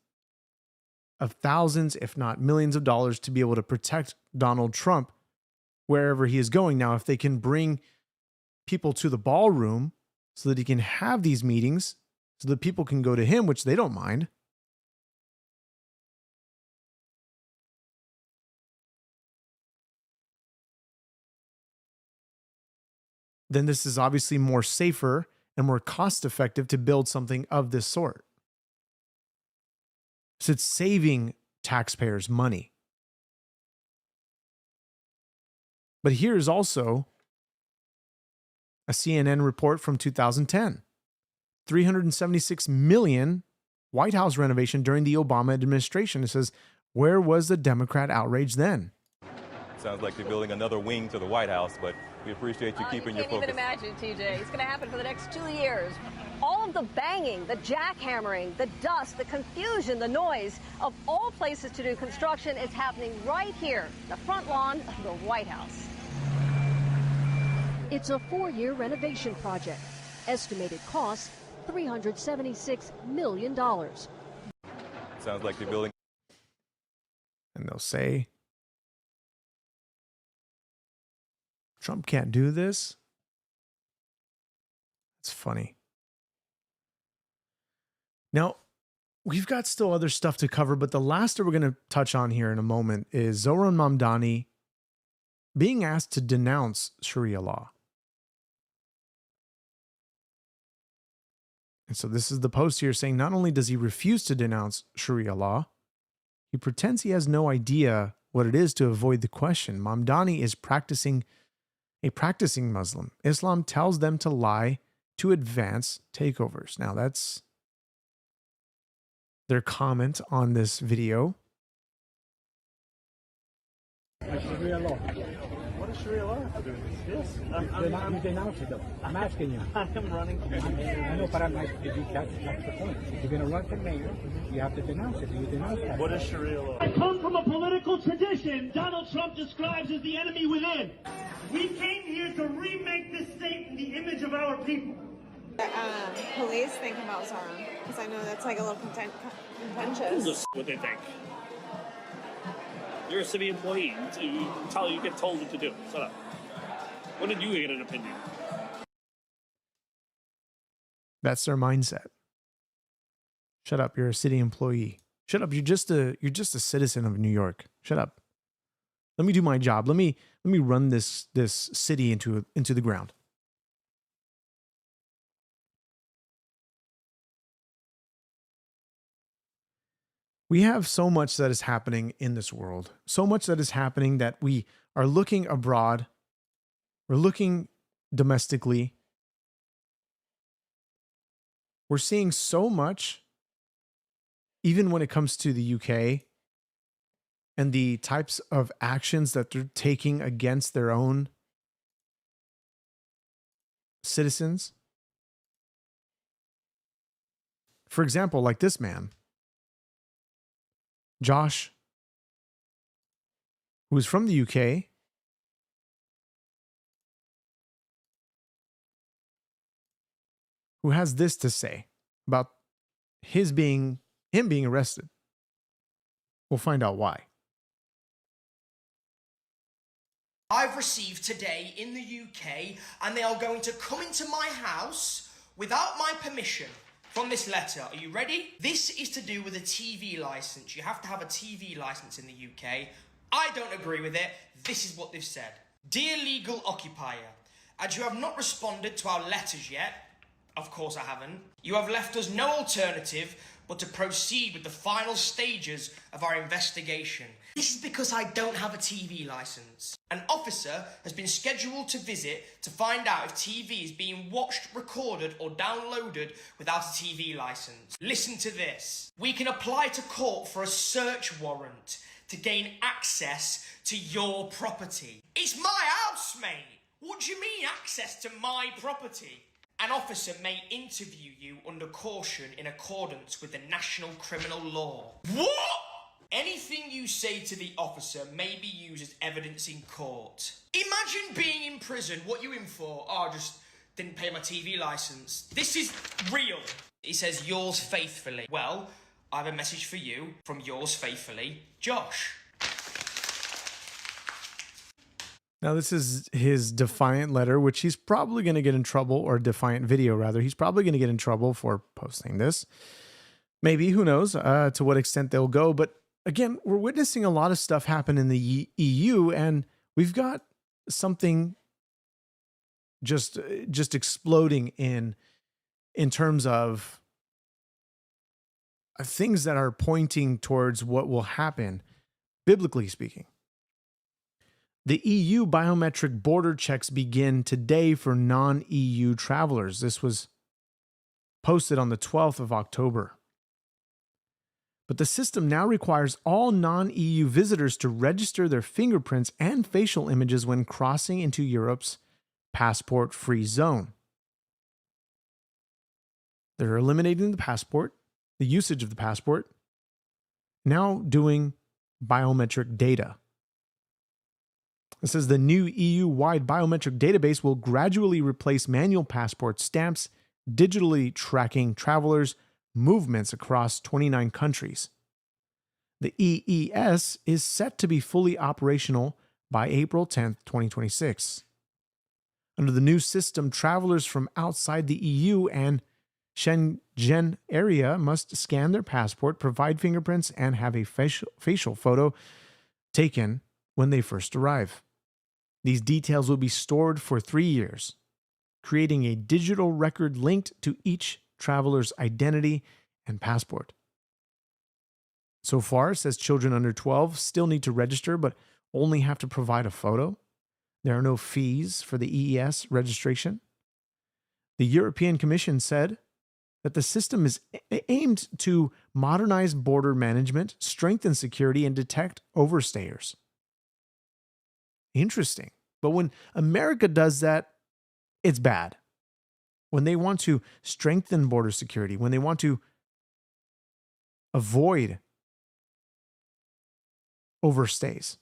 of thousands, if not millions of dollars to be able to protect Donald Trump wherever he is going. Now, if they can bring people to the ballroom so that he can have these meetings, so that people can go to him, which they don't mind, then this is obviously more safer and more cost effective to build something of this sort. So it's saving taxpayers money. But here's also a CNN report from 2010. 376 million White House renovation during the Obama administration. It says, where was the Democrat outrage then? Sounds like they're building another wing to the White House, but we appreciate you keeping your focus. You can't even imagine, TJ. It's going to happen for the next 2 years. All of the banging, the jackhammering, the dust, the confusion, the noise of all places to do construction is happening right here, the front lawn of the White House. It's a 4-year renovation project. Estimated cost, $376 million. Sounds like they're building. And they'll say, Trump can't do this. It's funny. Now, we've got still other stuff to cover, but the last that we're going to touch on here in a moment is Zohran Mamdani being asked to denounce Sharia law. And so this is the post here saying not only does he refuse to denounce Sharia law, he pretends he has no idea what it is to avoid the question. Mamdani is a practicing Muslim. Islam tells them to lie to advance takeovers. Now that's their comment on this video. Sharia law. What does Sharia law have to do with this? You denounce it, though. I'm asking you. I am running. I know, but I'm like, that's the point. If you're going to run for mayor, you have to denounce it. You denounce that. What is Sharia law? I come from a political tradition Donald Trump describes as the enemy within. We came here to remake this state in the image of our people. Police think about Zohran, because I know that's like a little contentious. What they think. You're a city employee. You get told what to do. Shut up. When did you get an opinion? That's their mindset. Shut up. You're a city employee. Shut up. You're just a citizen of New York. Shut up. Let me do my job. Let me run this city into the ground. We have so much that is happening in this world, so much that is happening that we are looking abroad, we're looking domestically. We're seeing so much, even when it comes to the UK and the types of actions that they're taking against their own citizens. For example, like this man, Josh, who is from the UK, who has this to say about him being arrested. We'll find out why. I've received today in the UK, and they are going to come into my house without my permission. From this letter, are you ready? This is to do with a TV license. You have to have a TV license in the UK. I don't agree with it. This is what they've said. Dear legal occupier, as you have not responded to our letters yet, of course I haven't, you have left us no alternative but to proceed with the final stages of our investigation. This is because I don't have a TV license. An officer has been scheduled to visit to find out if TV is being watched, recorded or downloaded without a TV license. Listen to this. We can apply to court for a search warrant to gain access to your property. It's my house, mate. What do you mean access to my property? An officer may interview you under caution in accordance with the national criminal law. What? Anything you say to the officer may be used as evidence in court. Imagine being in prison. What you in for? Oh, I just didn't pay my TV license. This is real. He says, yours faithfully. Well, I have a message for you from yours faithfully, Josh. Now, this is his defiant letter, which he's probably going to get in trouble, or defiant video, rather. He's probably going to get in trouble for posting this. Maybe, who knows, to what extent they'll go. But again, we're witnessing a lot of stuff happen in the EU, and we've got something just exploding in terms of things that are pointing towards what will happen, biblically speaking. The EU biometric border checks begin today for non-EU travelers. This was posted on the 12th of October. But the system now requires all non-EU visitors to register their fingerprints and facial images when crossing into Europe's passport-free zone. They're eliminating the usage of the passport, now doing biometric data. It says the new EU-wide biometric database will gradually replace manual passport stamps, digitally tracking travelers' movements across 29 countries. The EES is set to be fully operational by April 10th, 2026. Under the new system, travelers from outside the EU and Schengen area must scan their passport, provide fingerprints, and have a facial photo taken when they first arrive. These details will be stored for 3 years, creating a digital record linked to each traveler's identity and passport. So far, it says children under 12 still need to register, but only have to provide a photo. There are no fees for the EES registration. The European Commission said that the system is aimed to modernize border management, strengthen security, and detect overstayers. Interesting. But when America does that, it's bad. When they want to strengthen border security, when they want to avoid overstays.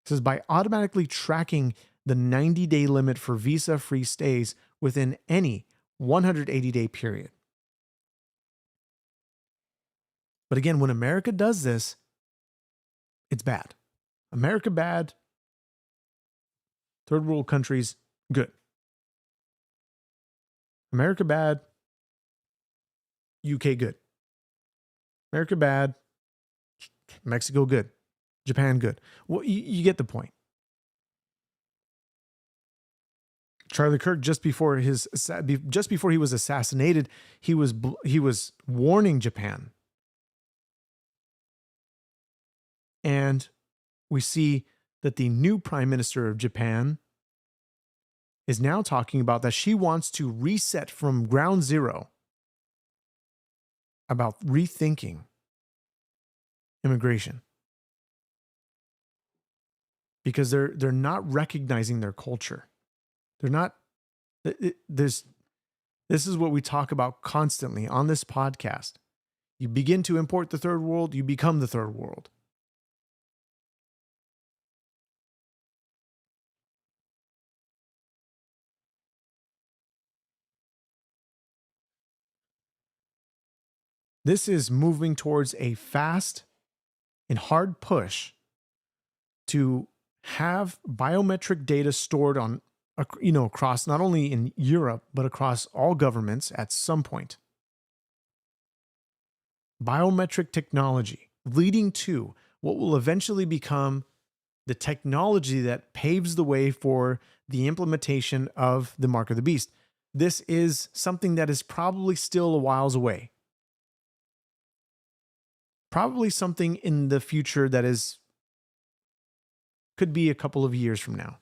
It says by automatically tracking the 90-day limit for visa-free stays within any 180-day period. But again, when America does this, it's bad. America bad. Third world countries good. America bad. UK good. America bad. Mexico good. Japan good. Well, you get the point. Charlie Kirk, just before he was assassinated, he was warning Japan. And we see that the new Prime Minister of Japan is now talking about that she wants to reset from ground zero about rethinking immigration. Because they're not recognizing their culture. They're not. This is what we talk about constantly on this podcast. You begin to import the third world, you become the third world. This is moving towards a fast and hard push to have biometric data stored on, across not only in Europe, but across all governments at some point. Biometric technology leading to what will eventually become the technology that paves the way for the implementation of the Mark of the Beast. This is something that is probably still a whiles away. Probably something in the future that could be a couple of years from now.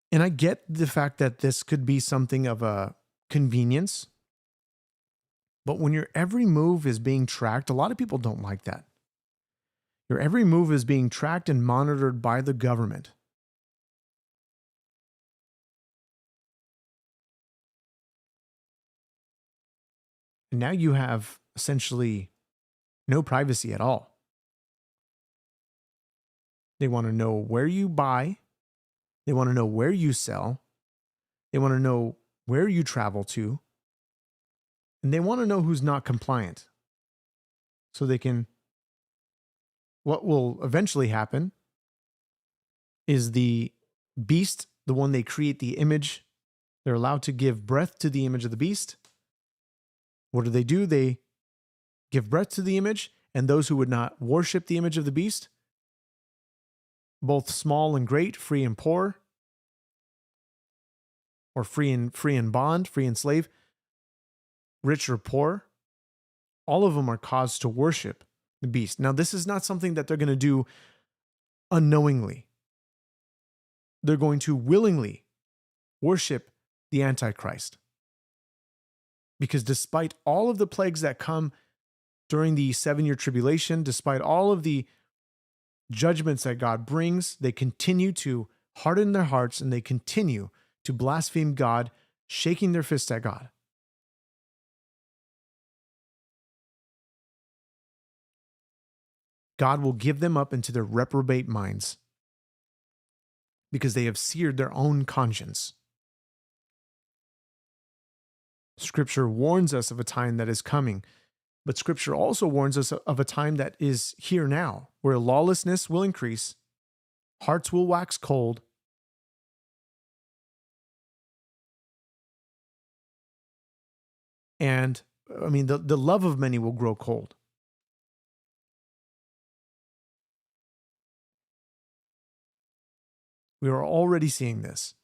And I get the fact that this could be something of a convenience. But when your every move is being tracked, a lot of people don't like that. Your every move is being tracked and monitored by the government. And now you have essentially no privacy at all. They want to know where you buy. They want to know where you sell. They want to know where you travel to. And they want to know who's not compliant. So they can, what will eventually happen is the beast, the one they create the image, they're allowed to give breath to the image of the beast. What do? They give breath to the image, and those who would not worship the image of the beast, both small and great, free and poor, or free and bond, free and slave, rich or poor, all of them are caused to worship the beast. Now, this is not something that they're going to do unknowingly. They're going to willingly worship the Antichrist. Because despite all of the plagues that come during the 7-year tribulation, despite all of the judgments that God brings, they continue to harden their hearts and they continue to blaspheme God, shaking their fists at God. God will give them up into their reprobate minds because they have seared their own conscience. Scripture warns us of a time that is coming, but Scripture also warns us of a time that is here now, where lawlessness will increase, hearts will wax cold, and the love of many will grow cold. We are already seeing this.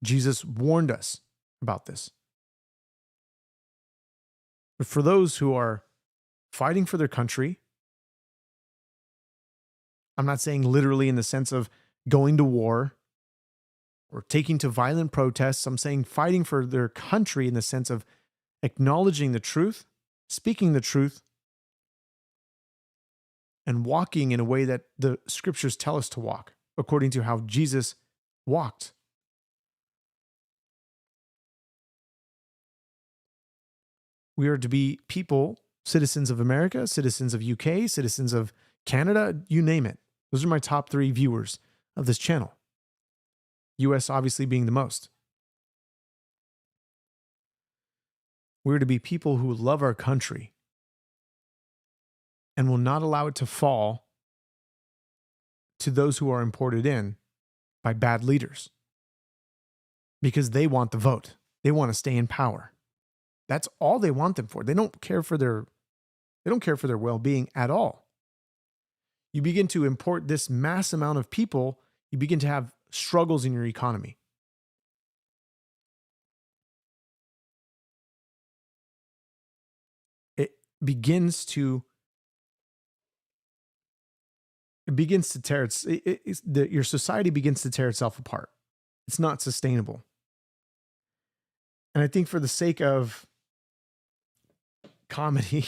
Jesus warned us about this. But for those who are fighting for their country, I'm not saying literally in the sense of going to war or taking to violent protests. I'm saying fighting for their country in the sense of acknowledging the truth, speaking the truth, and walking in a way that the scriptures tell us to walk, according to how Jesus walked. We are to be people, citizens of America, citizens of UK, citizens of Canada, you name it. Those are my top 3 viewers of this channel. US obviously being the most. We're to be people who love our country and will not allow it to fall to those who are imported in by bad leaders because they want the vote. They want to stay in power. That's all they want them for. They don't care for their well-being at all. You begin to import this mass amount of people, you begin to have struggles in your economy. It begins to tear your society begins to tear itself apart. It's not sustainable. And I think for the sake of comedy,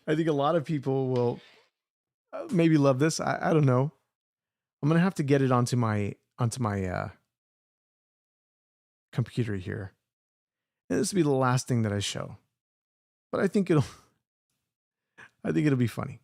I think a lot of people will maybe love this. I don't know. I'm going to have to get it onto my computer here. And this will be the last thing that I show. But I think it'll be funny.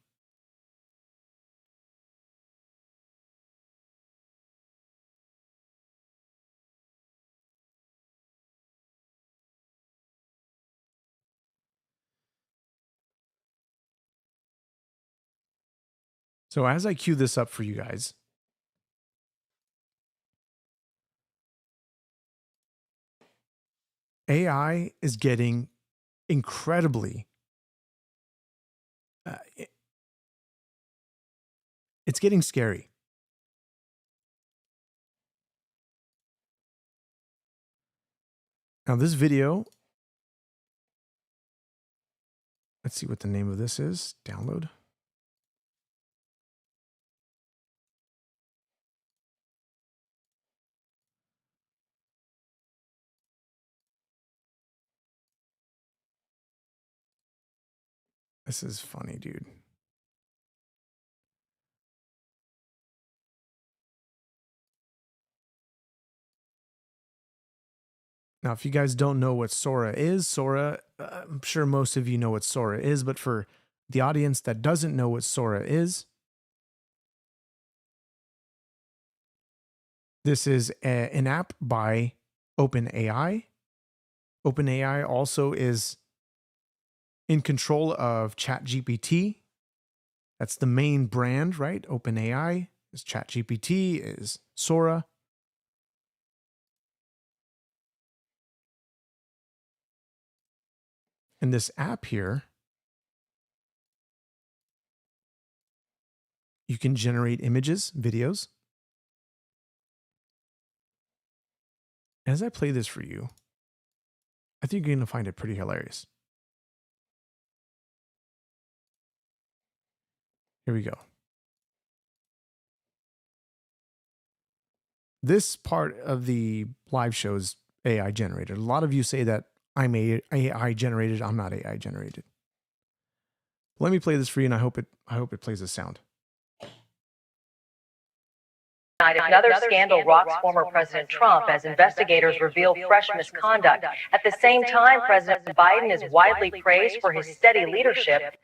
So as I cue this up for you guys, AI is getting incredibly, it's getting scary. Now this video, let's see what the name of this is. Download. This is funny, dude. Now, if you guys don't know what Sora is, I'm sure most of you know what Sora is, but for the audience that doesn't know what Sora is, this is an app by OpenAI. OpenAI also is in control of ChatGPT. That's the main brand, right? OpenAI is ChatGPT, is Sora. And this app here, you can generate images, videos. As I play this for you, I think you're going to find it pretty hilarious. Here we go. This part of the live show is AI generated. A lot of you say that I'm AI generated. I'm not AI generated. Let me play this for you, and I hope it plays the sound. Another scandal rocks former President Trump as investigators reveal fresh misconduct. At the same time, President Biden is widely praised for his steady leadership.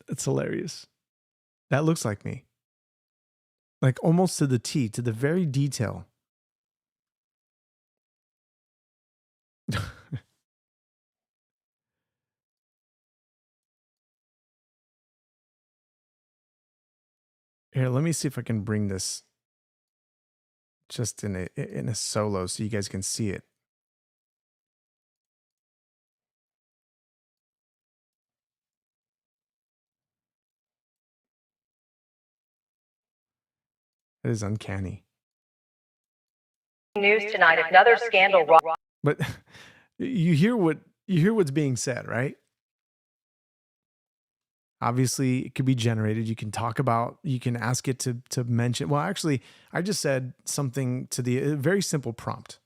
It's hilarious. That looks like me. Like almost to the T, to the very detail. Here, let me see if I can bring this just in a solo so you guys can see it. It is uncanny. News tonight, another scandal rocks. But you hear what's being said, right? Obviously, it could be generated. You can talk about, you can ask it to mention. Well, actually, I just said something to the a very simple prompt.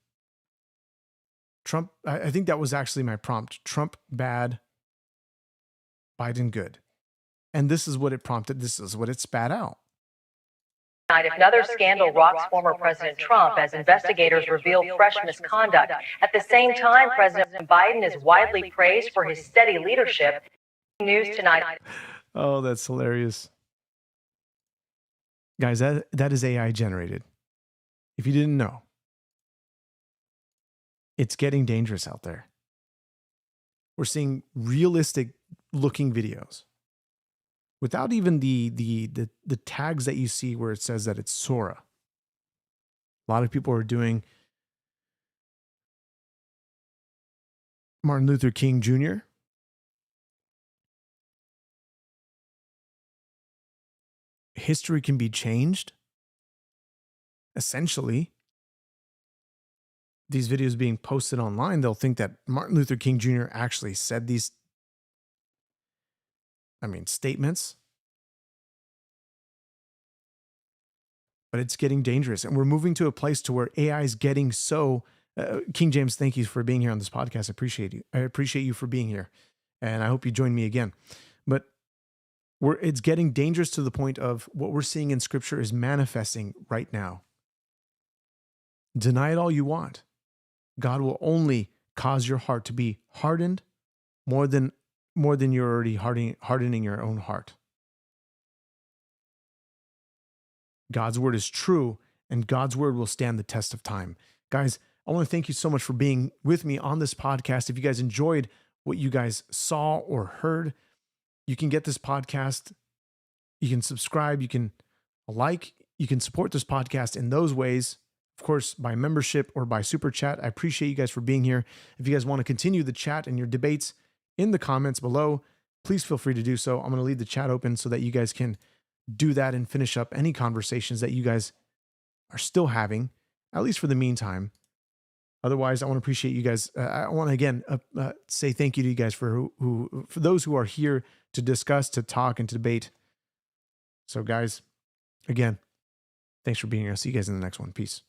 Trump, I think that was actually my prompt. Trump bad, Biden good. And this is what it prompted. This is what it spat out. Another scandal rocks former President Trump as investigators reveal fresh misconduct. At the same time, President Biden is widely praised for his steady leadership. News tonight. Oh, that's hilarious. Guys, that is AI generated. If you didn't know, it's getting dangerous out there. We're seeing realistic looking videos without even the tags that you see where it says that it's Sora. A lot of people are doing Martin Luther King Jr. History can be changed. Essentially, these videos being posted online, they'll think that Martin Luther King Jr. actually said these, statements. But it's getting dangerous, and we're moving to a place to where AI is getting so. King James, thank you for being here on this podcast. I appreciate you. I appreciate you for being here, and I hope you join me again. But it's getting dangerous to the point of what we're seeing in Scripture is manifesting right now. Deny it all you want. God will only cause your heart to be hardened more than you're already hardening your own heart. God's word is true, and God's word will stand the test of time. Guys, I want to thank you so much for being with me on this podcast. If you guys enjoyed what you guys saw or heard, you can get this podcast, you can subscribe, you can like, you can support this podcast in those ways. Of course, by membership or by super chat. I appreciate you guys for being here. If you guys want to continue the chat and your debates in the comments below, please feel free to do so. I'm going to leave the chat open so that you guys can do that and finish up any conversations that you guys are still having, at least for the meantime. Otherwise, I want to appreciate you guys. I want to again say thank you to you guys for those who are here to discuss, to talk, and to debate. So, guys, again, thanks for being here. I'll see you guys in the next one. Peace.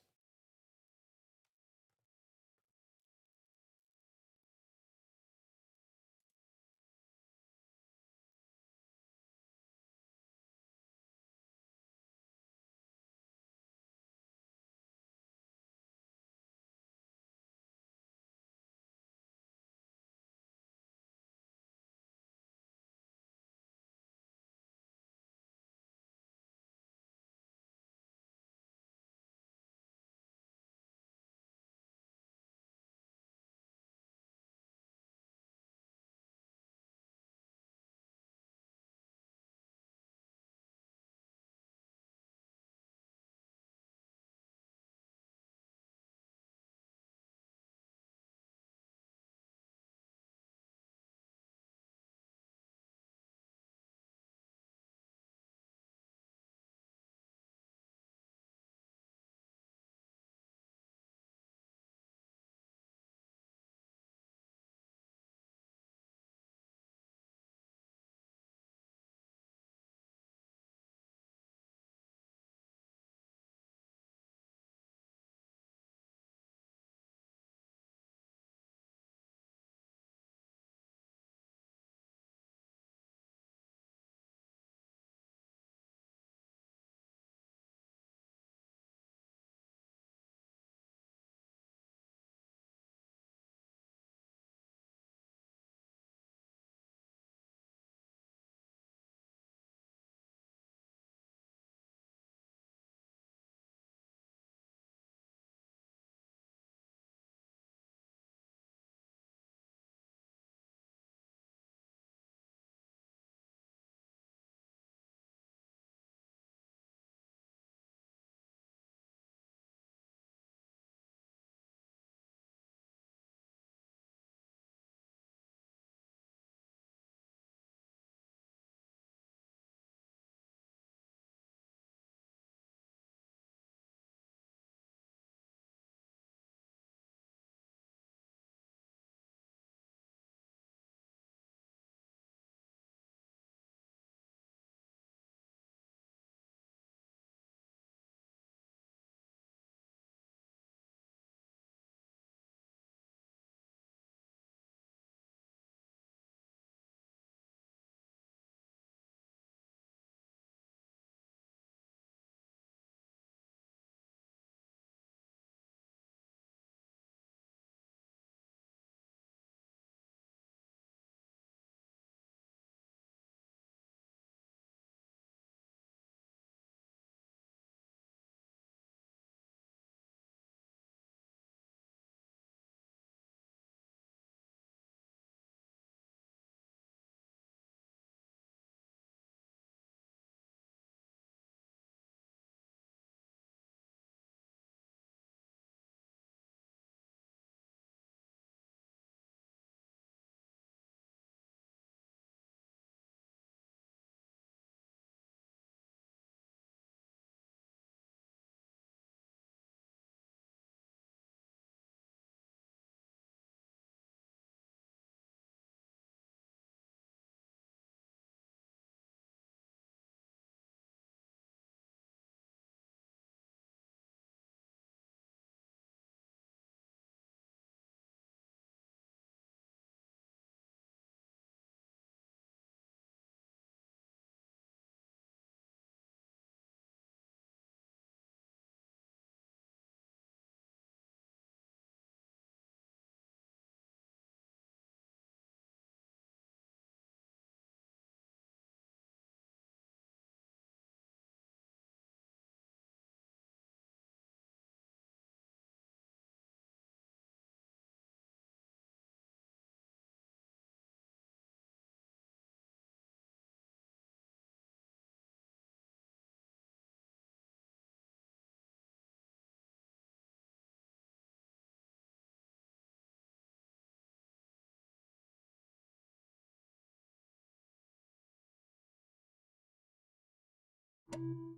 Zohran.